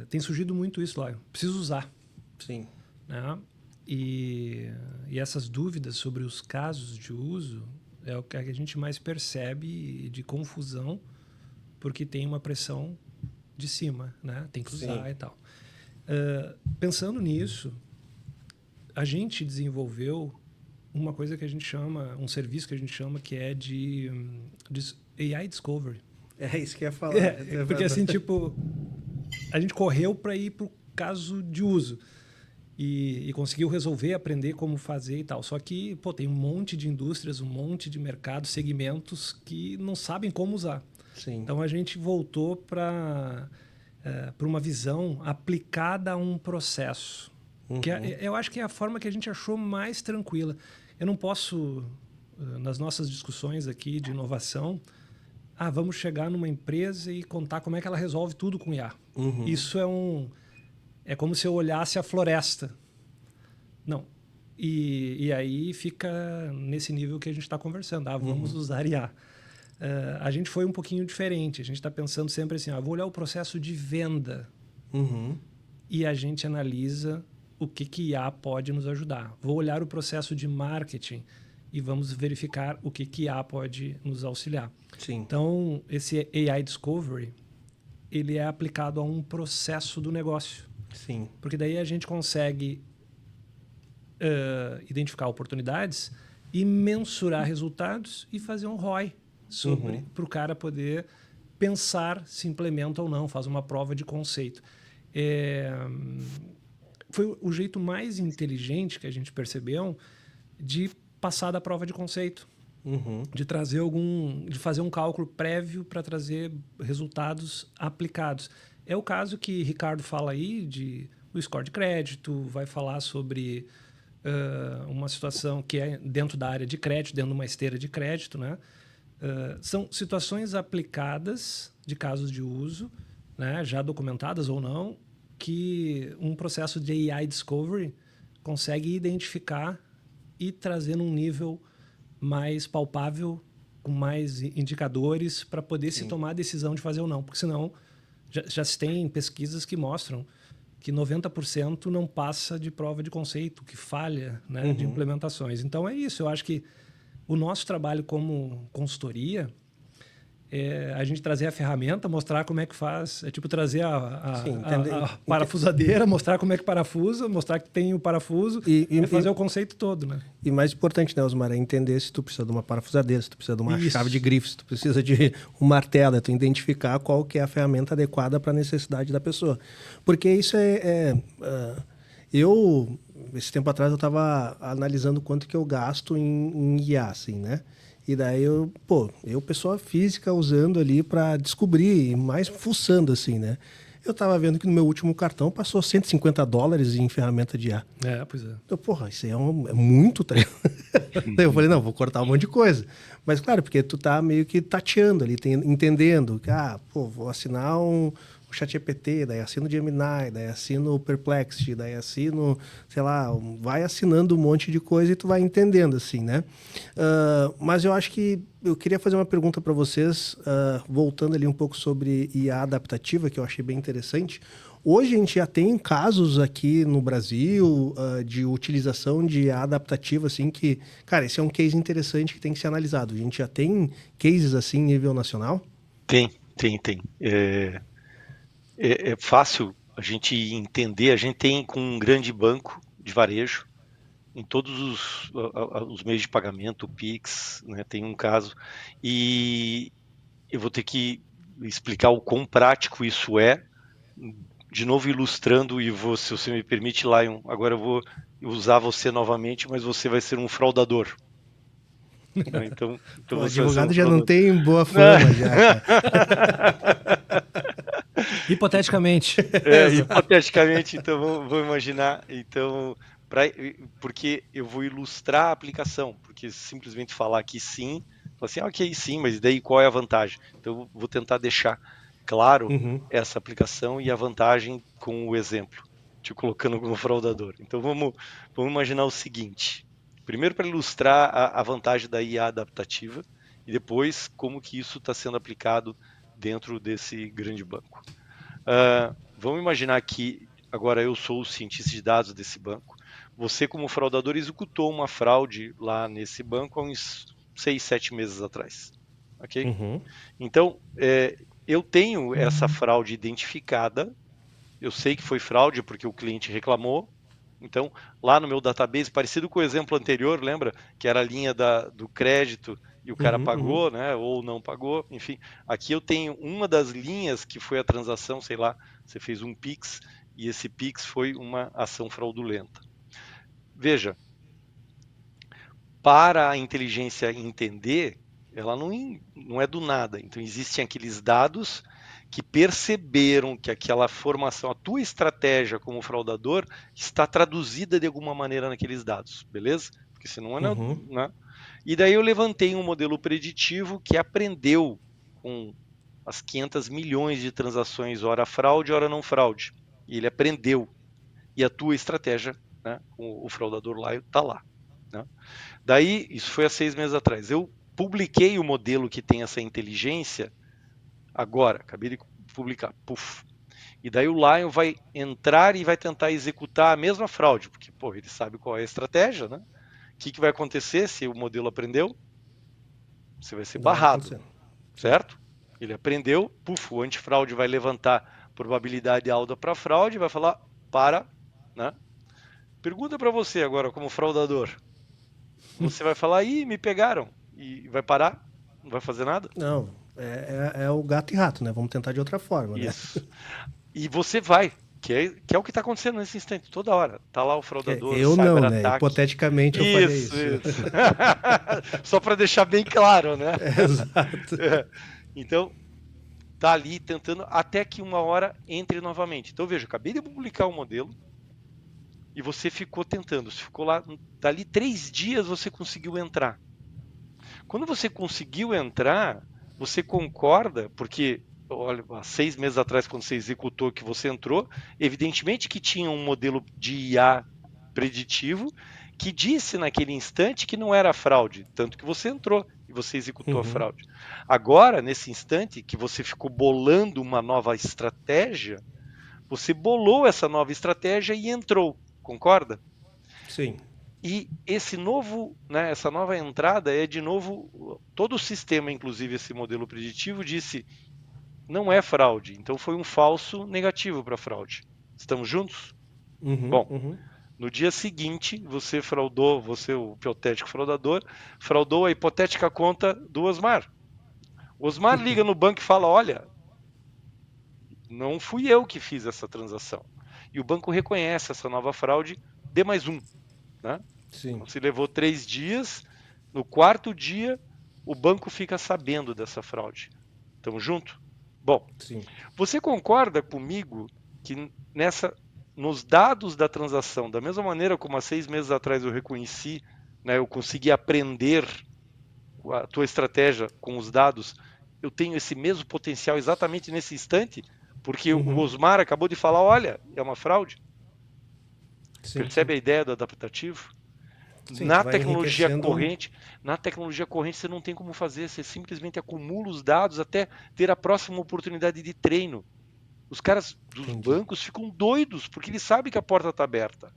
Tem surgido muito isso lá. Preciso usar. Sim. Né? E essas dúvidas sobre os casos de uso é o que a gente mais percebe de confusão, porque tem uma pressão de cima, né? Tem que usar. Sim. E tal. Pensando nisso, a gente desenvolveu uma coisa que a gente chama, um serviço que a gente chama que é de AI Discovery. É isso que eu ia falar. Porque assim, tipo, a gente correu para ir para o caso de uso e conseguiu resolver, aprender como fazer e tal. Só que, tem um monte de indústrias, um monte de mercados, segmentos que não sabem como usar. Sim. Então, a gente voltou para uma visão aplicada a um processo. Eu acho que é a forma que a gente achou mais tranquila. Eu não posso, nas nossas discussões aqui de inovação, vamos chegar numa empresa e contar como é que ela resolve tudo com IA. Isso é como se eu olhasse a floresta. Não. E aí fica nesse nível que a gente está conversando. Vamos usar IA. A gente foi um pouquinho diferente. A gente está pensando sempre assim, vou olhar o processo de venda. E a gente analisa o que IA pode nos ajudar. Vou olhar o processo de marketing e vamos verificar o que IA pode nos auxiliar. Sim. Então, esse AI Discovery, ele é aplicado a um processo do negócio. Sim. Porque daí a gente consegue identificar oportunidades e mensurar resultados e fazer um ROI para o cara poder pensar se implementa ou não, faz uma prova de conceito. Foi o jeito mais inteligente que a gente percebeu de passar da prova de conceito. De trazer de fazer um cálculo prévio para trazer resultados aplicados. É o caso que Ricardo fala aí do score de crédito, vai falar sobre uma situação que é dentro da área de crédito, dentro de uma esteira de crédito, né? São situações aplicadas de casos de uso, né, já documentadas ou não, que um processo de AI Discovery consegue identificar e trazer num nível mais palpável, com mais indicadores para poder se tomar a decisão de fazer ou não. Porque senão já se tem pesquisas que mostram que 90% não passa de prova de conceito, que falha, né, de implementações. Então é isso, eu acho que o nosso trabalho como consultoria é a gente trazer a ferramenta, mostrar como é que faz, é tipo trazer a parafusadeira, mostrar como é que parafusa, mostrar que tem o parafuso e fazer o conceito todo, né? E mais importante, né, Osmar, é entender se tu precisa de uma parafusadeira, se tu precisa de uma chave de grife, se tu precisa de um martelo, é tu identificar qual que é a ferramenta adequada para a necessidade da pessoa. Porque isso esse tempo atrás eu estava analisando quanto que eu gasto em IA, assim, né? E daí eu, pessoa física, usando ali para descobrir, mais fuçando, assim, né? Eu estava vendo que no meu último cartão passou $150 em ferramenta de IA. Pois é. Então, isso aí é muito treino. Daí eu falei, não, vou cortar um monte de coisa. Mas, claro, porque tu tá meio que tateando ali, entendendo que, vou assinar um ChatGPT, daí assino o Gemini, daí assino o Perplexity, daí assino, sei lá, vai assinando um monte de coisa e tu vai entendendo, assim, né? Mas eu acho que eu queria fazer uma pergunta para vocês, voltando ali um pouco sobre IA adaptativa, que eu achei bem interessante. Hoje a gente já tem casos aqui no Brasil de utilização de IA adaptativa, assim, que, cara, esse é um case interessante que tem que ser analisado. A gente já tem cases assim em nível nacional? Tem. É fácil a gente entender. A gente tem com um grande banco de varejo, em todos os meios de pagamento, o Pix, né, tem um caso. E eu vou ter que explicar o quão prático isso é, de novo ilustrando, e se você me permite, Lion, agora eu vou usar você novamente, mas você vai ser um fraudador. Então o advogado já não tem boa fama, já. Hipoteticamente. Hipoteticamente, então vou imaginar. Então, porque eu vou ilustrar a aplicação, porque simplesmente falar que sim, falar assim, ok, sim, mas daí qual é a vantagem? Então eu vou tentar deixar claro essa aplicação e a vantagem com o exemplo, te colocando como fraudador. Então vamos imaginar o seguinte. Primeiro, para ilustrar a vantagem da IA adaptativa, e depois como que isso está sendo aplicado dentro desse grande banco. Vamos imaginar que agora eu sou o cientista de dados desse banco. Você, como fraudador, executou uma fraude lá nesse banco há uns 6, 7 meses atrás. Ok? Então, eu tenho essa fraude identificada. Eu sei que foi fraude porque o cliente reclamou. Então, lá no meu database, parecido com o exemplo anterior, lembra? Que era a linha do crédito e o cara pagou, né? Ou não pagou, enfim. Aqui eu tenho uma das linhas que foi a transação, sei lá, você fez um Pix e esse Pix foi uma ação fraudulenta. Veja, para a inteligência entender, ela não é do nada. Então, existem aqueles dados que perceberam que aquela formação, a tua estratégia como fraudador, está traduzida de alguma maneira naqueles dados, beleza? Porque senão não, Uhum. né? E daí eu levantei um modelo preditivo que aprendeu com as 500 milhões de transações, ora fraude, ora não fraude. E ele aprendeu. E a tua estratégia, né, com o fraudador lá, está lá. Né? Daí, isso foi há 6 meses atrás. Eu publiquei o modelo que tem essa inteligência agora, acabei de publicar. Puf. E daí o Lion vai entrar e vai tentar executar a mesma fraude, porque pô, ele sabe qual é a estratégia, né? O que vai acontecer se o modelo aprendeu? Você vai ser Não vai barrado, acontecer. certo? Ele aprendeu, puf, o antifraude vai levantar probabilidade alta para fraude, vai falar, para, né? Pergunta para você agora, como fraudador. Você vai falar, ih, me pegaram. E vai parar? Não vai fazer nada? Não, é o gato e rato, né? Vamos tentar de outra forma, né? Isso. E você vai, que é o que está acontecendo nesse instante, toda hora. Tá lá o fraudador, Eu não, né? cyber-ataque. Hipoteticamente eu faria isso. Isso. Só para deixar bem claro, né? Exato. Então, tá ali tentando até que uma hora entre novamente. Então, veja, acabei de publicar o modelo e você ficou tentando. Você ficou lá, dali 3 dias você conseguiu entrar. Quando você conseguiu entrar, você concorda, porque olha, há 6 meses atrás, quando você executou que você entrou, evidentemente que tinha um modelo de IA preditivo que disse naquele instante que não era fraude, tanto que você entrou e você executou a fraude. Agora, nesse instante que você ficou bolando uma nova estratégia, você bolou essa nova estratégia e entrou, concorda? Sim. E esse novo, né, essa nova entrada é de novo, todo o sistema, inclusive esse modelo preditivo, disse não é fraude, então foi um falso negativo para fraude. Estamos juntos? Bom, no dia seguinte, você fraudou, você, o hipotético fraudador, fraudou a hipotética conta do Osmar. O Osmar liga no banco e fala, olha, não fui eu que fiz essa transação. E o banco reconhece essa nova fraude, dê mais um. Né? Sim. Então, se levou 3 dias, no 4º dia, o banco fica sabendo dessa fraude. Estamos juntos? Bom, Sim. Você concorda comigo que nos dados da transação, da mesma maneira como há 6 meses atrás eu reconheci, né, eu consegui aprender a tua estratégia com os dados, eu tenho esse mesmo potencial exatamente nesse instante, porque o Osmar acabou de falar, olha, é uma fraude. Sim, Percebe a ideia do adaptativo? Sim, Na que vai tecnologia enriquecendo. corrente você não tem como fazer, você simplesmente acumula os dados até ter a próxima oportunidade de treino. Os caras dos Entendi. bancos ficam doidos, porque eles sabem que a porta está aberta.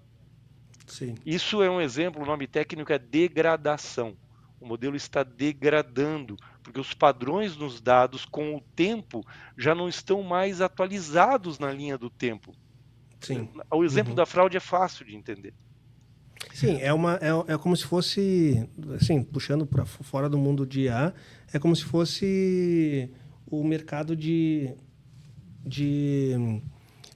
Sim. Isso é um exemplo, o nome técnico é degradação. O modelo está degradando, porque os padrões nos dados, com o tempo, já não estão mais atualizados na linha do tempo. Sim. O exemplo da fraude é fácil de entender. Sim, é como se fosse, assim, puxando para fora do mundo de IA, é como se fosse o mercado de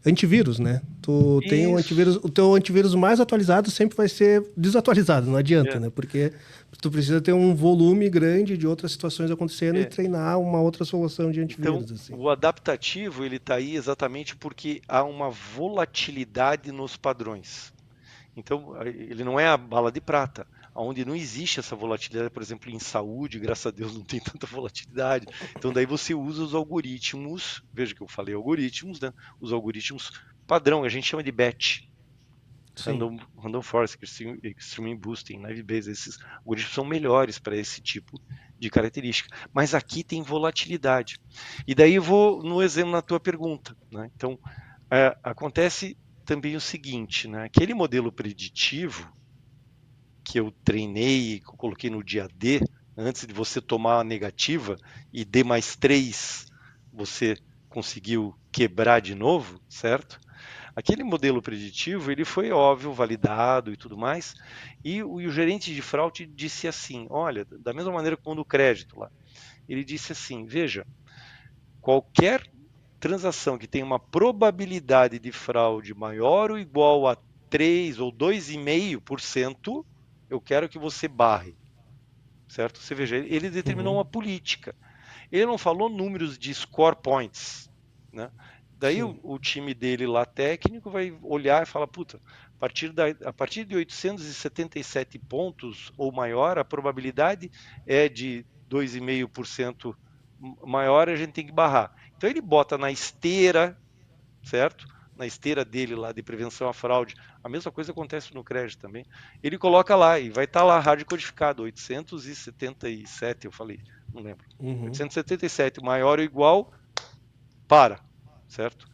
antivírus, né? Tu tem um antivírus, o teu antivírus mais atualizado sempre vai ser desatualizado, não adianta, né? Porque tu precisa ter um volume grande de outras situações acontecendo e treinar uma outra solução de antivírus. Então, assim. o adaptativo ele está aí exatamente porque há uma volatilidade nos padrões. Então, ele não é a bala de prata, onde não existe essa volatilidade, por exemplo, em saúde, graças a Deus não tem tanta volatilidade. Então, daí você usa os algoritmos, veja que eu falei algoritmos, né? Os algoritmos padrão, a gente chama de BET, Random Forest, Extreme Boosting, Naive Bayes, esses algoritmos são melhores para esse tipo de característica. Mas aqui tem volatilidade. E daí eu vou no exemplo na tua pergunta. Né? Então, acontece também o seguinte, né? Aquele modelo preditivo que eu treinei, que eu coloquei no dia D, antes de você tomar a negativa, e D mais 3 você conseguiu quebrar de novo, certo? Aquele modelo preditivo, ele foi óbvio, validado e tudo mais, e o gerente de fraude disse assim, olha, da mesma maneira como no crédito lá, ele disse assim, veja, qualquer transação que tem uma probabilidade de fraude maior ou igual a 3 ou 2,5%, eu quero que você barre. Certo? Você veja, ele determinou uma política. Ele não falou números de score points. né? Daí Sim. o time dele lá técnico vai olhar e falar, puta, a partir de 877 pontos ou maior, a probabilidade é de 2,5% maior, a gente tem que barrar. Então ele bota na esteira, certo? Na esteira dele lá de prevenção à fraude. A mesma coisa acontece no crédito também. Ele coloca lá e vai estar lá rádio codificado 877, eu falei, não lembro. Uhum. 877 maior ou igual, para, certo?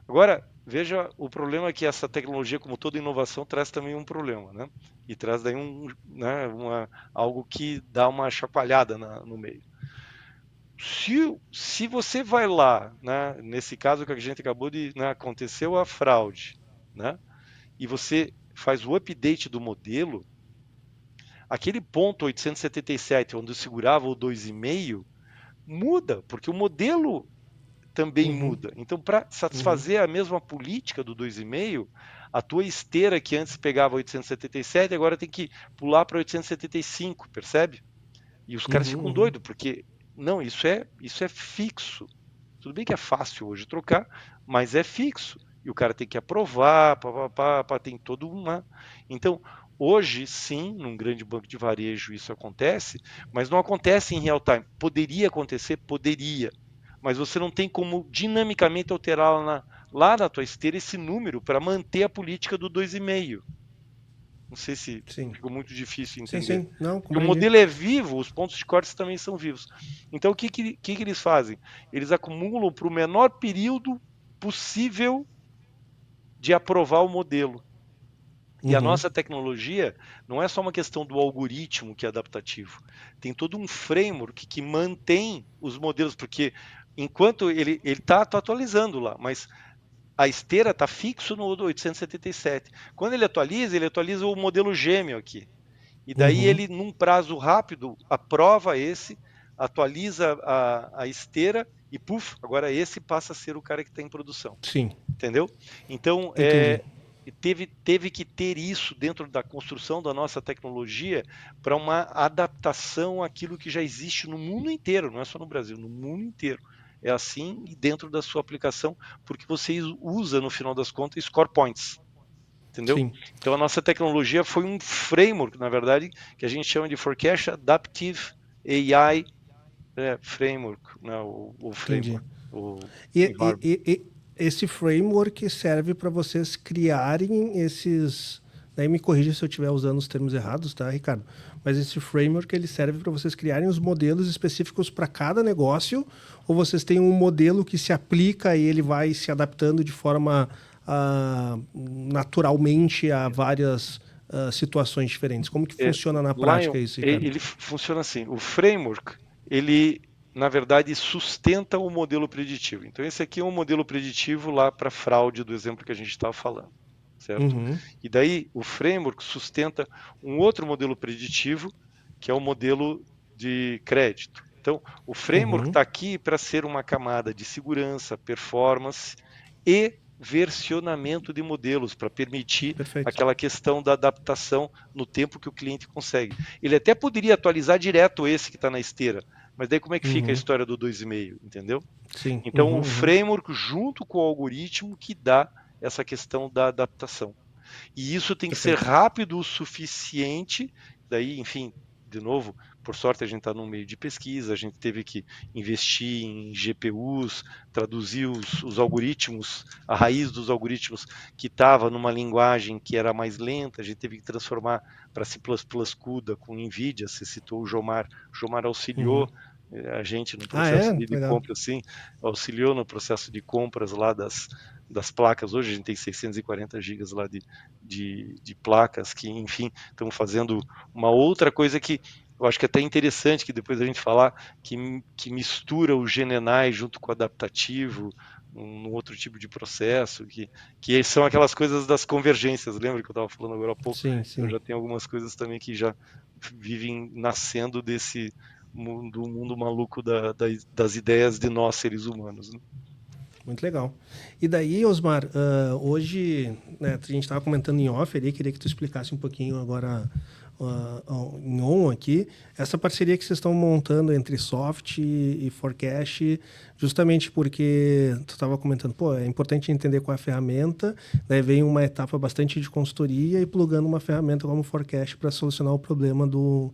Agora, veja o problema é que essa tecnologia, como toda inovação, traz também um problema, né? E traz daí né, algo que dá uma chacoalhada no meio. Se você vai lá, né, nesse caso que a gente acabou de, né, aconteceu a fraude, né, e você faz o update do modelo, aquele ponto 877, onde eu segurava o 2,5, muda, porque o modelo também muda. Então, para satisfazer a mesma política do 2,5, a tua esteira que antes pegava 877, agora tem que pular para 875, percebe? E os caras ficam doidos, porque não, isso é fixo. Tudo bem que é fácil hoje trocar, mas é fixo. E o cara tem que aprovar, tem toda uma. Então, hoje, sim, num grande banco de varejo isso acontece, mas não acontece em real time. Poderia acontecer? Poderia. Mas você não tem como dinamicamente alterar lá na tua esteira esse número para manter a política do 2,5. Não sei se Sim. ficou muito difícil Sim, entender. sim. Não, Porque o modelo é vivo, os pontos de corte também são vivos. Então, o que eles fazem? Eles acumulam para o menor período possível de aprovar o modelo. E a nossa tecnologia não é só uma questão do algoritmo que é adaptativo. Tem todo um framework que mantém os modelos, porque enquanto ele está atualizando lá, mas a esteira está fixo no 877. Quando ele atualiza o modelo gêmeo aqui. E daí ele, num prazo rápido, aprova esse, atualiza a esteira e, puf, agora esse passa a ser o cara que está em produção. Sim. Entendeu? Então, teve que ter isso dentro da construção da nossa tecnologia para uma adaptação àquilo que já existe no mundo inteiro, não é só no Brasil, no mundo inteiro. É assim e dentro da sua aplicação, porque você usa, no final das contas, score points. Entendeu? Sim. Então a nossa tecnologia foi um framework, na verdade, que a gente chama de Forecast Adaptive AI Framework, né? o framework. E esse framework serve para vocês criarem esses. Daí me corrija se eu estiver usando os termos errados, tá, Ricardo? Mas esse framework ele serve para vocês criarem os modelos específicos para cada negócio, ou vocês têm um modelo que se aplica e ele vai se adaptando de forma naturalmente a várias situações diferentes? Como que funciona na prática isso, Ricardo? Ele funciona assim. O framework, ele na verdade sustenta o modelo preditivo. Então esse aqui é um modelo preditivo lá para fraude do exemplo que a gente estava falando, certo? E daí o framework sustenta um outro modelo preditivo, que é o modelo de crédito. Então o framework está aqui para ser uma camada de segurança, performance e versionamento de modelos para permitir aquela questão da adaptação no tempo que o cliente consegue. Ele até poderia atualizar direto esse que está na esteira, mas daí como é que fica a história do 2,5, entendeu? Sim. Então o framework junto com o algoritmo que dá essa questão da adaptação. E isso tem que ser rápido o suficiente, daí, enfim, de novo, por sorte a gente está no meio de pesquisa, a gente teve que investir em GPUs, traduzir os algoritmos, a raiz dos algoritmos que estava numa linguagem que era mais lenta, a gente teve que transformar para C++ CUDA com NVIDIA, você citou o Jomar auxiliou a gente no processo de compra, assim, auxiliou no processo de compras lá das placas. Hoje a gente tem 640 gigas lá de placas que, enfim, estamos fazendo uma outra coisa que eu acho que é até interessante que depois a gente falar que mistura o GenAI junto com o adaptativo, um outro tipo de processo, que são aquelas coisas das convergências. Lembra que eu estava falando agora há pouco? Sim, sim. Eu já tenho algumas coisas também que já vivem nascendo desse mundo maluco das ideias de nós, seres humanos. Né? Muito legal. E daí, Osmar, hoje, né, a gente estava comentando em off ali, queria que tu explicasse um pouquinho agora em on aqui, essa parceria que vocês estão montando entre Soft e Forecast, justamente porque tu estava comentando, é importante entender qual é a ferramenta, daí vem uma etapa bastante de consultoria e plugando uma ferramenta como o Forecast para solucionar o problema do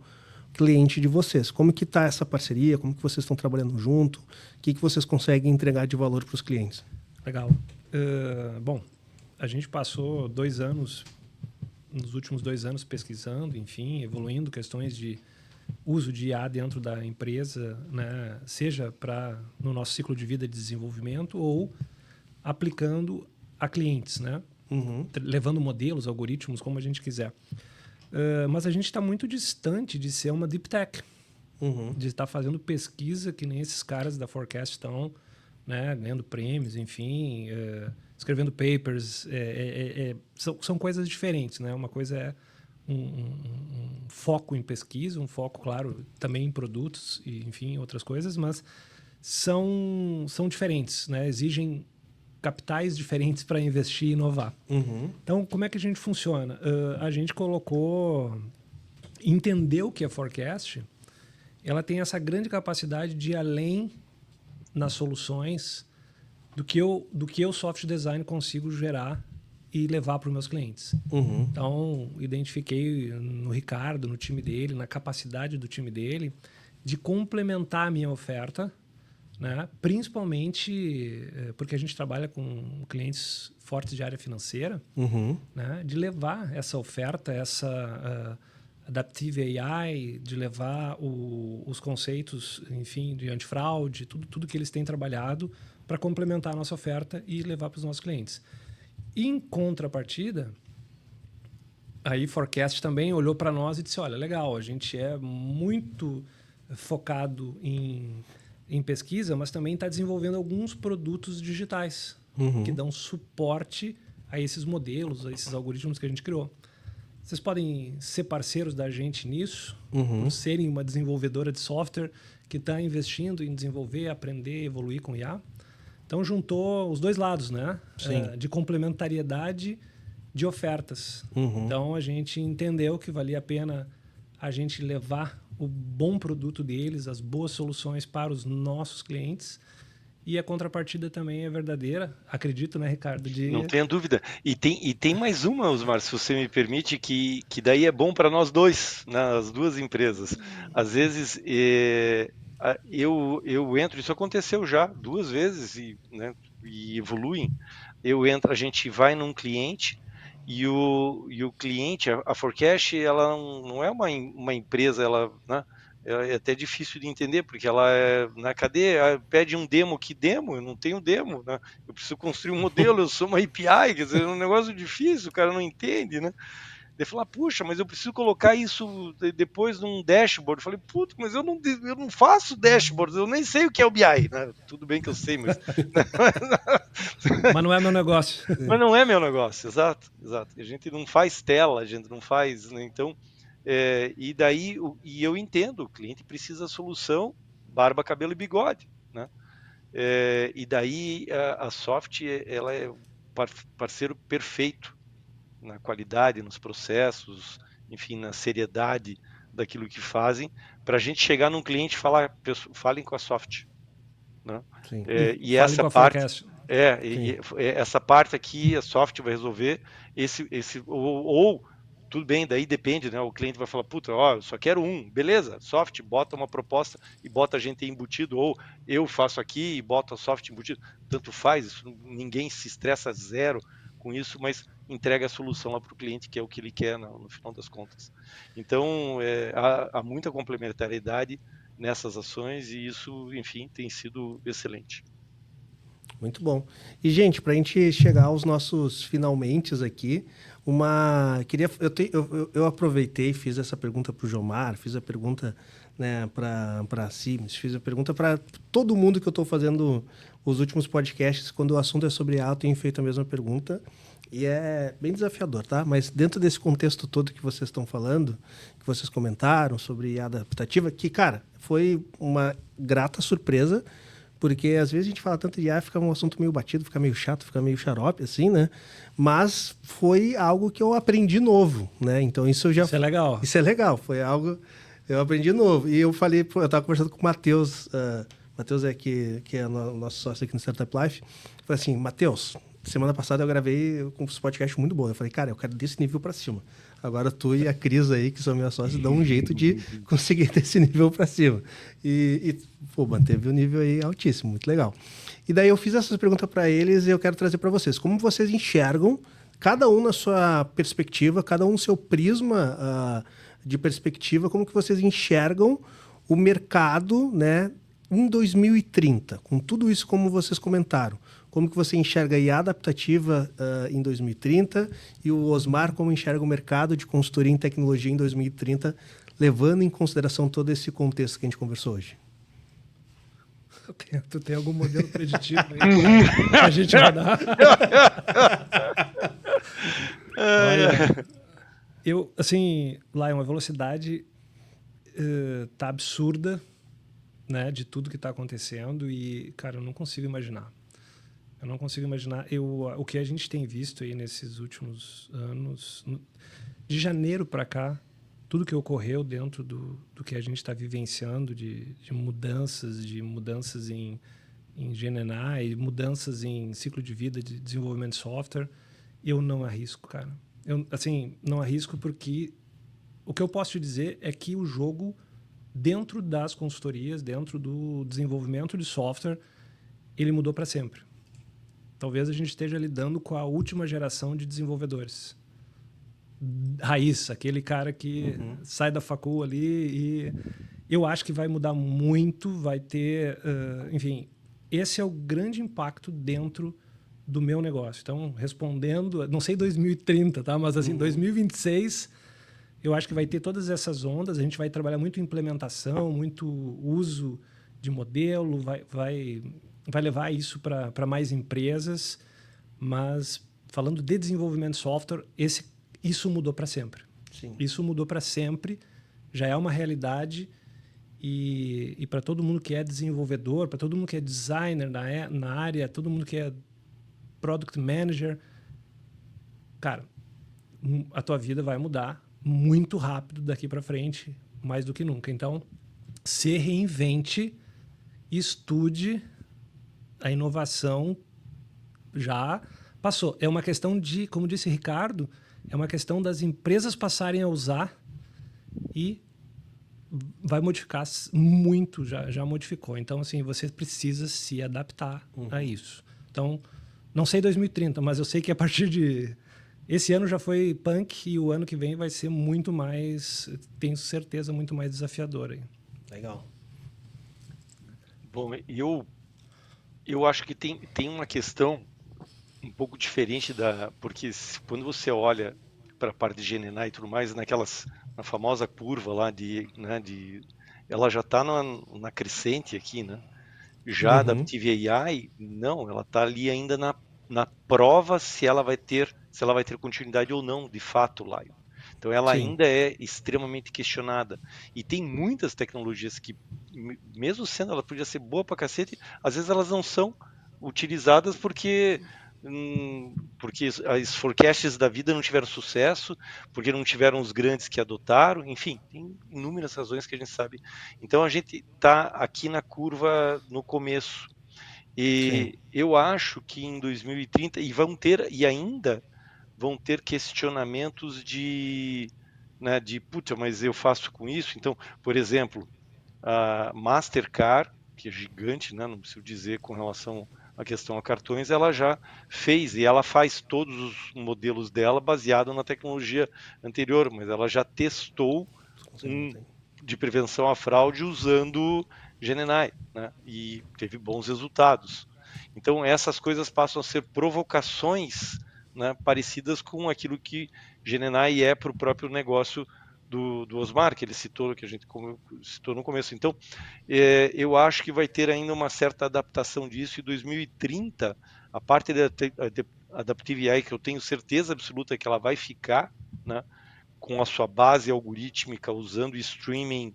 cliente de vocês. Como que está essa parceria? Como que vocês estão trabalhando junto? O que vocês conseguem entregar de valor para os clientes? Legal. Bom, a gente passou nos últimos 2 anos pesquisando, enfim, evoluindo questões de uso de IA dentro da empresa, né, seja no nosso ciclo de vida de desenvolvimento ou aplicando a clientes, né, levando modelos, algoritmos, como a gente quiser. Mas a gente está muito distante de ser uma deep tech, de estar fazendo pesquisa que nem esses caras da Forecast estão, né, ganhando prêmios, enfim, escrevendo papers. São coisas diferentes, né? Uma coisa é um foco em pesquisa, um foco, claro, também em produtos e, enfim, outras coisas, mas são diferentes, né? Exigem capitais diferentes para investir e inovar. Então, como é que a gente funciona? A gente entendeu que a Forecast, ela tem essa grande capacidade de ir além nas soluções do que eu software design consigo gerar e levar para os meus clientes. Então, identifiquei no Ricardo, no time dele, na capacidade do time dele de complementar a minha oferta, né? Principalmente porque a gente trabalha com clientes fortes de área financeira, né? De levar essa oferta, essa Adaptive AI, de levar os conceitos, enfim, de antifraude, tudo que eles têm trabalhado para complementar a nossa oferta e levar para os nossos clientes. Em contrapartida, aí Forecast também olhou para nós e disse, olha, legal, a gente é muito focado em pesquisa, mas também está desenvolvendo alguns produtos digitais que dão suporte a esses modelos, a esses algoritmos que a gente criou. Vocês podem ser parceiros da gente nisso, por serem uma desenvolvedora de software que está investindo em desenvolver, aprender, evoluir com IA. Então, juntou os dois lados, né? De complementariedade de ofertas. Então, a gente entendeu que valia a pena a gente levar o bom produto deles, as boas soluções para os nossos clientes. E a contrapartida também é verdadeira, acredito, né, Ricardo? Não tenha dúvida. E tem mais uma, Osmar, se você me permite, que daí é bom para nós dois, nas duas empresas. Às vezes, eu entro, isso aconteceu já 2 vezes, né, e evoluem. A gente vai num cliente e o cliente, a Forecast, ela não é uma empresa, ela, né, é até difícil de entender, porque ela cadê? Pede um demo, que demo? Eu não tenho demo, né? Eu preciso construir um modelo, eu sou uma API, quer dizer, é um negócio difícil, o cara não entende, né? Ele fala, puxa, mas eu preciso colocar isso depois num dashboard. Eu falei, puta, mas eu não faço dashboard, eu nem sei o que é o BI, né? Tudo bem que eu sei, mas... Mas não é meu negócio. Mas não é meu negócio, exato. A gente não faz tela, a gente não faz, né? Então... e daí, eu entendo, o cliente precisa solução, barba, cabelo e bigode, né? E daí a Soft, ela é o parceiro perfeito na qualidade, nos processos, enfim, na seriedade daquilo que fazem, para a gente chegar num cliente e falar, falem com a Soft, né? E essa parte... essa parte aqui a Soft vai resolver, ou tudo bem, daí depende, né? O cliente vai falar, puta, eu só quero beleza, Soft, bota uma proposta e bota a gente embutido, ou eu faço aqui e boto a Soft embutido, tanto faz, isso, ninguém se estressa zero com isso, mas entrega a solução lá para o cliente, que é o que ele quer no final das contas. Então, há muita complementariedade nessas ações e isso, enfim, tem sido excelente. Muito bom. E, gente, para a gente chegar aos nossos finalmente aqui, eu aproveitei, fiz essa pergunta para o Jomar, fiz a pergunta, né, para a Sims, fiz a pergunta para todo mundo que eu estou fazendo os últimos podcasts, quando o assunto é sobre IA, eu tenho feito a mesma pergunta. E é bem desafiador, tá? Mas dentro desse contexto todo que vocês estão falando, que vocês comentaram sobre IA adaptativa, que, cara, foi uma grata surpresa, porque às vezes a gente fala tanto de IA, fica um assunto meio batido, fica meio chato, fica meio xarope, assim, né? Mas foi algo que eu aprendi novo, né? Então isso Isso é legal. Isso é legal, foi algo eu aprendi novo. E eu falei, pô, eu tava conversando com o Matheus, Matheus que é o nosso sócio aqui no Startup Life. Eu falei assim, Matheus, semana passada eu gravei com um podcast muito bom. Eu falei, cara, eu quero desse nível para cima. Agora tu e a Cris aí, que são meus sócios, dão um jeito de conseguir desse nível para cima. Pô, manteve o nível aí altíssimo, muito legal. E daí eu fiz essas perguntas para eles e eu quero trazer para vocês. Como vocês enxergam, cada um na sua perspectiva, cada um no seu prisma de perspectiva, como que vocês enxergam o mercado, né, em 2030? Com tudo isso como vocês comentaram. Como que você enxerga a IA adaptativa em 2030 e o Osmar como enxerga o mercado de consultoria em tecnologia em 2030, levando em consideração todo esse contexto que a gente conversou hoje? Tu tem algum modelo preditivo aí pra gente rodar? Olha, Lion, a velocidade tá absurda, né, de tudo que tá acontecendo e, cara, eu não consigo imaginar. O que a gente tem visto aí nesses últimos anos, de janeiro para cá, tudo que ocorreu dentro do que a gente está vivenciando de mudanças em GenAI, mudanças em ciclo de vida de desenvolvimento de software, eu não arrisco, cara. Não arrisco porque o que eu posso te dizer é que o jogo, dentro das consultorias, dentro do desenvolvimento de software, ele mudou para sempre. Talvez a gente esteja lidando com a última geração de desenvolvedores. Raiz, aquele cara que sai da facul ali e eu acho que vai mudar muito, vai ter... enfim, esse é o grande impacto dentro do meu negócio. Então, respondendo... Não sei 2030, tá? Mas, 2026, eu acho que vai ter todas essas ondas. A gente vai trabalhar muito implementação, muito uso de modelo, vai levar isso para mais empresas, mas falando de desenvolvimento de software, isso mudou para sempre. Sim. Isso mudou para sempre, já é uma realidade e para todo mundo que é desenvolvedor, para todo mundo que é designer na área, todo mundo que é product manager, cara, a tua vida vai mudar muito rápido daqui para frente, mais do que nunca. Então, se reinvente, estude. A inovação já passou. É uma questão de, como disse Ricardo, é uma questão das empresas passarem a usar e vai modificar muito, já modificou. Então, assim, você precisa se adaptar a isso. Então, não sei 2030, mas eu sei que a partir de... Esse ano já foi punk e o ano que vem vai ser muito mais, tenho certeza, muito mais desafiador aí. Legal. Bom, eu acho que tem uma questão um pouco diferente porque quando você olha para a parte de GenAI e tudo mais, na famosa curva lá ela já está na crescente aqui, né? Já a Adaptive AI, não, ela está ali ainda na prova se ela vai ter continuidade ou não, de fato, lá. Então ela ainda é extremamente questionada. E tem muitas tecnologias que, mesmo sendo ela podia ser boa pra cacete, às vezes elas não são utilizadas porque as forecasts da vida não tiveram sucesso, porque não tiveram os grandes que adotaram, enfim, tem inúmeras razões que a gente sabe. Então a gente está aqui na curva no começo. E eu acho que em 2030, ainda vão ter questionamentos de puta, mas eu faço com isso? Então, por exemplo, a Mastercard, que é gigante, né, não preciso dizer com relação à questão a cartões, ela já fez e ela faz todos os modelos dela baseado na tecnologia anterior, mas ela já testou de prevenção à fraude usando GenAI, né, e teve bons resultados. Então, essas coisas passam a ser provocações, né, parecidas com aquilo que GenAI é para o próprio negócio do Osmar, que ele citou, que a gente citou no começo. Então, eu acho que vai ter ainda uma certa adaptação disso. Em 2030, a parte da Adaptive AI, que eu tenho certeza absoluta que ela vai ficar, né, com a sua base algorítmica, usando streaming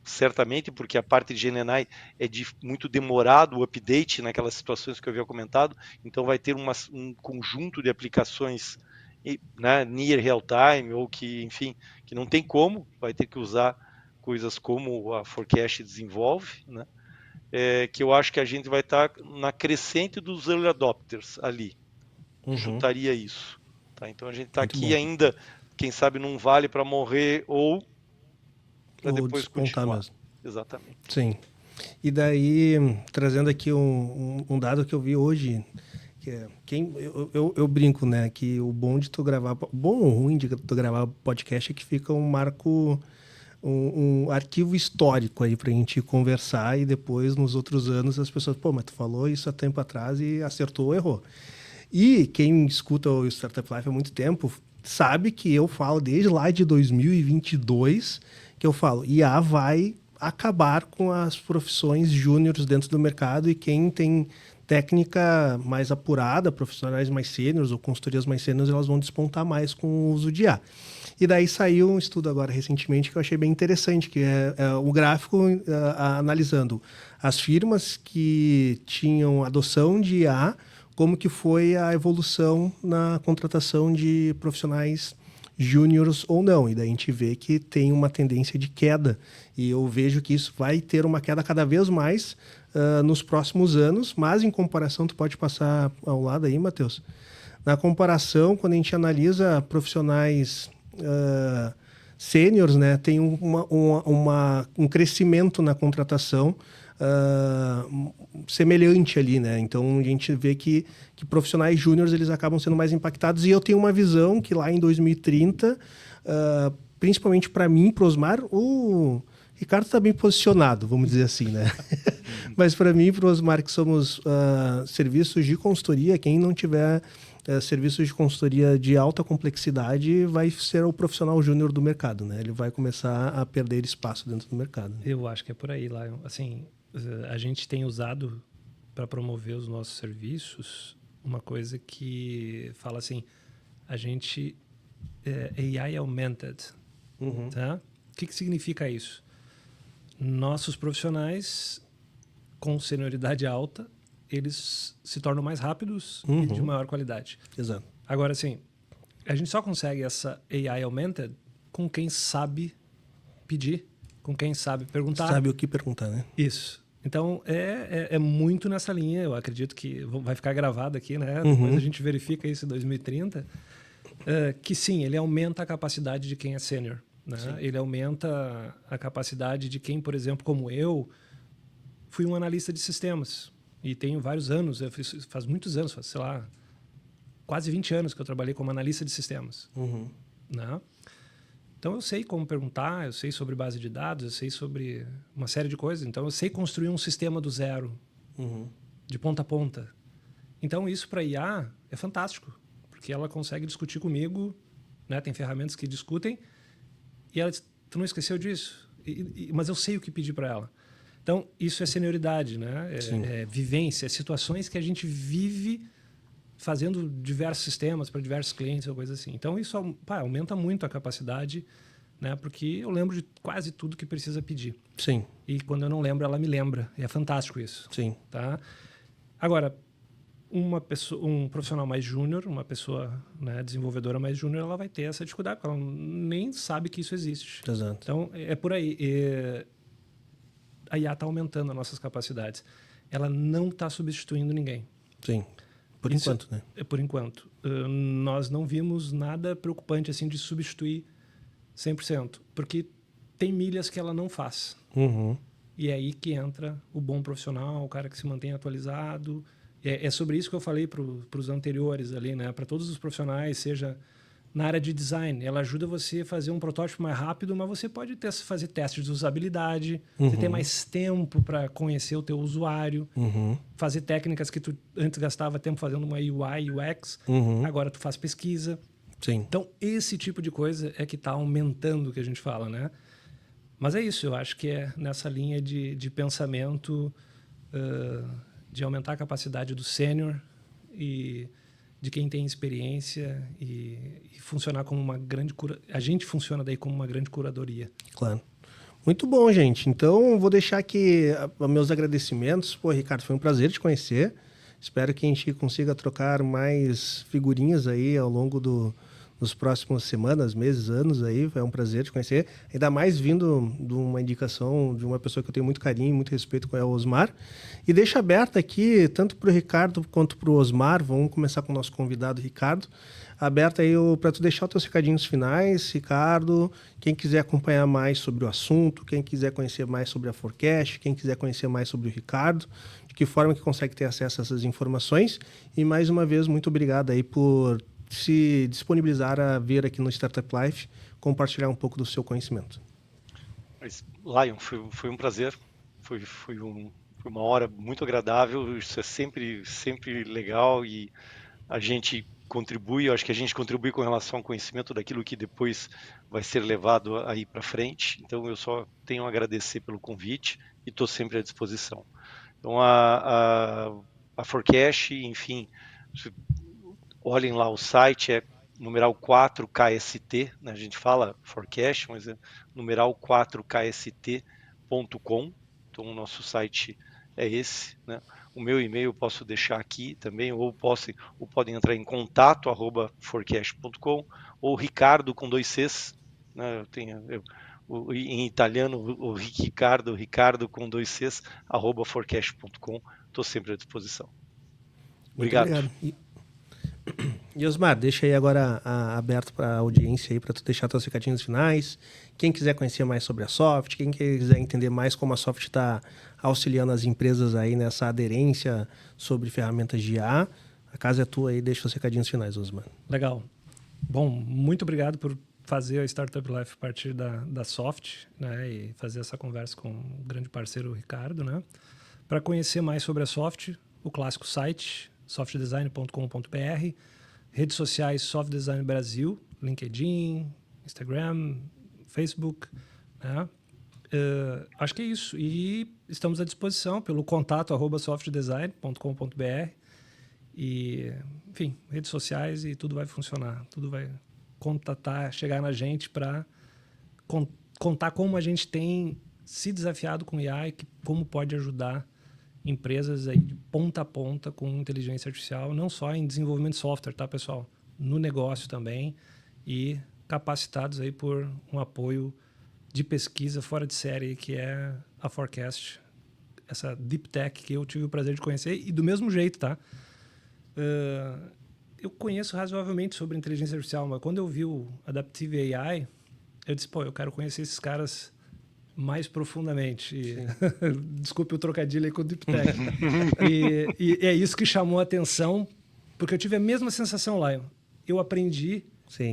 certamente, porque a parte de GenAI é muito demorado o update naquelas situações que eu havia comentado, então vai ter um conjunto de aplicações, né, near real time, ou que, enfim, que não tem como, vai ter que usar coisas como a Forecast desenvolve, né, que eu acho que a gente vai estar na crescente dos early adopters ali, juntaria isso. Tá? Então a gente está aqui ainda, quem sabe, num vale para morrer ou para depois despontar continuar. mesmo. Exatamente. Sim. E daí, trazendo aqui um dado que eu vi hoje, que é, eu brinco, né, que o bom de tu gravar, bom ou ruim de tu gravar podcast é que fica um marco, um arquivo histórico aí pra gente conversar e depois, nos outros anos, as pessoas, pô, mas tu falou isso há tempo atrás e acertou ou errou. E quem escuta o Startup Life há muito tempo sabe que eu falo desde lá de 2022 que eu falo, IA vai acabar com as profissões júniores dentro do mercado e quem tem técnica mais apurada, profissionais mais sêniores ou consultorias mais sêniores, elas vão despontar mais com o uso de IA. E daí saiu um estudo agora recentemente que eu achei bem interessante, que é o gráfico analisando as firmas que tinham adoção de IA, como que foi a evolução na contratação de profissionais júniores ou não. E daí a gente vê que tem uma tendência de queda. E eu vejo que isso vai ter uma queda cada vez mais nos próximos anos, mas em comparação, tu pode passar ao lado aí, Matheus? Na comparação, quando a gente analisa profissionais sêniores, né, tem um crescimento na contratação semelhante ali, né? Então a gente vê que profissionais júniores eles acabam sendo mais impactados e eu tenho uma visão que lá em 2030, principalmente para mim, para o Osmar, o Ricardo está bem posicionado, vamos dizer assim, né? Mas para mim, para o Osmar, que somos serviços de consultoria, quem não tiver serviços de consultoria de alta complexidade vai ser o profissional júnior do mercado, né? Ele vai começar a perder espaço dentro do mercado. Eu acho que é por aí lá. Assim, a gente tem usado para promover os nossos serviços uma coisa que fala assim, a gente AI augmented, tá? O que significa isso? Nossos profissionais com senioridade alta, eles se tornam mais rápidos e de maior qualidade. Exato. Agora, assim, a gente só consegue essa AI augmented com quem sabe pedir, com quem sabe perguntar. Sabe o que perguntar, né? Isso. Então, é muito nessa linha. Eu acredito que vai ficar gravado aqui, né? Depois a gente verifica isso em 2030. Que sim, ele aumenta a capacidade de quem é sênior. Né? Ele aumenta a capacidade de quem, por exemplo, como eu, fui um analista de sistemas. E tenho vários anos, faz muitos anos, sei lá, quase 20 anos que eu trabalhei como analista de sistemas. Né? Então, eu sei como perguntar, eu sei sobre base de dados, eu sei sobre uma série de coisas. Então, eu sei construir um sistema do zero, de ponta a ponta. Então, isso para IA é fantástico, porque ela consegue discutir comigo, né? Tem ferramentas que discutem, e ela diz, tu não esqueceu disso? Mas eu sei o que pedir para ela. Então, isso é senioridade, né? É vivência, é situações que a gente vive fazendo diversos sistemas para diversos clientes ou coisa assim. Então, isso aumenta muito a capacidade, né? Porque eu lembro de quase tudo que precisa pedir. Sim. E quando eu não lembro, ela me lembra. E é fantástico isso. Sim. Tá? Agora, um profissional mais júnior, uma pessoa, né, desenvolvedora mais júnior, ela vai ter essa dificuldade, porque ela nem sabe que isso existe. Exato. Então, é por aí. A IA está aumentando as nossas capacidades. Ela não está substituindo ninguém. Sim. Por enquanto, né? Por enquanto. Nós não vimos nada preocupante assim de substituir 100%, porque tem milhas que ela não faz. E é aí que entra o bom profissional, o cara que se mantém atualizado. É sobre isso que eu falei para os anteriores ali, né? Para todos os profissionais, seja na área de design, ela ajuda você a fazer um protótipo mais rápido, mas você pode fazer testes de usabilidade, você ter mais tempo para conhecer o teu usuário, fazer técnicas que tu antes gastava tempo fazendo uma UI, UX, agora tu faz pesquisa. Sim. Então, esse tipo de coisa é que está aumentando o que a gente fala, né? Mas é isso, eu acho que é nessa linha de pensamento de aumentar a capacidade do sênior e de quem tem experiência e funcionar como uma grande a gente funciona daí como uma grande curadoria. Claro. Muito bom, gente. Então, vou deixar aqui meus agradecimentos. Pô, Ricardo, foi um prazer te conhecer. Espero que a gente consiga trocar mais figurinhas aí ao longo dos próximos semanas, meses, anos aí. É um prazer te conhecer. Ainda mais vindo de uma indicação de uma pessoa que eu tenho muito carinho e muito respeito, com o Osmar. E deixa aberto aqui, tanto para o Ricardo quanto para o Osmar. Vamos começar com o nosso convidado, Ricardo. Aberto aí para tu deixar os teus recadinhos finais, Ricardo. Quem quiser acompanhar mais sobre o assunto, quem quiser conhecer mais sobre a Forecast, quem quiser conhecer mais sobre o Ricardo, de que forma que consegue ter acesso a essas informações. E mais uma vez, muito obrigado aí por se disponibilizar a vir aqui no Startup Life, compartilhar um pouco do seu conhecimento. Mas, Lion, foi um prazer, foi uma hora muito agradável, isso é sempre legal e a gente contribui, eu acho que a gente contribui com relação ao conhecimento daquilo que depois vai ser levado aí para frente, então eu só tenho a agradecer pelo convite e estou sempre à disposição. Então a Forecast, enfim, olhem lá o site, é numeral 4KST, né? A gente fala Forecast, mas é numeral 4KST.com, então o nosso site é esse, né? O meu e-mail eu posso deixar aqui também, ou podem entrar em contato @forecast.com, ou Ricardo com 2 Cs, né? Em italiano o Ricardo com 2 Cs, @forecast.com, estou sempre à disposição. Obrigado. E Osmar, deixa aí agora aberto para a audiência aí, para tu deixar teus recadinhos finais. Quem quiser conhecer mais sobre a Soft, quem quiser entender mais como a Soft está auxiliando as empresas aí nessa aderência sobre ferramentas de IA, a casa é tua aí, deixa os recadinhos finais, Osmar. Legal. Bom, muito obrigado por fazer a Startup Life a partir da Soft, né, e fazer essa conversa com o grande parceiro Ricardo, né? Para conhecer mais sobre a Soft, o clássico site softdesign.com.br, redes sociais Soft Design Brasil, LinkedIn, Instagram, Facebook, né? Acho que é isso. E estamos à disposição pelo contato @softdesign.com.br e, enfim, redes sociais e tudo vai funcionar. Tudo vai contatar, chegar na gente para contar como a gente tem se desafiado com IA e como pode ajudar empresas aí de ponta a ponta com inteligência artificial, não só em desenvolvimento de software, tá, pessoal? No negócio também, e capacitados aí por um apoio de pesquisa fora de série, que é a Forecast, essa Deep Tech que eu tive o prazer de conhecer, e do mesmo jeito, tá? Eu conheço razoavelmente sobre inteligência artificial, mas quando eu vi o Adaptive AI, eu disse, pô, eu quero conhecer esses caras mais profundamente. Desculpe o trocadilho aí com o Deep Tech. e é isso que chamou a atenção, porque eu tive a mesma sensação lá. Eu aprendi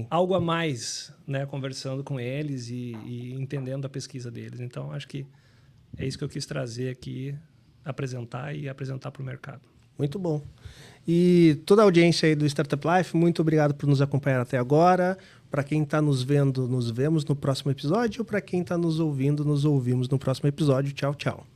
algo a mais, né, conversando com eles e entendendo a pesquisa deles. Então, acho que é isso que eu quis trazer aqui, apresentar para o mercado. Muito bom. E toda a audiência aí do Startup Life, muito obrigado por nos acompanhar até agora. Para quem está nos vendo, nos vemos no próximo episódio. Para quem está nos ouvindo, nos ouvimos no próximo episódio. Tchau, tchau.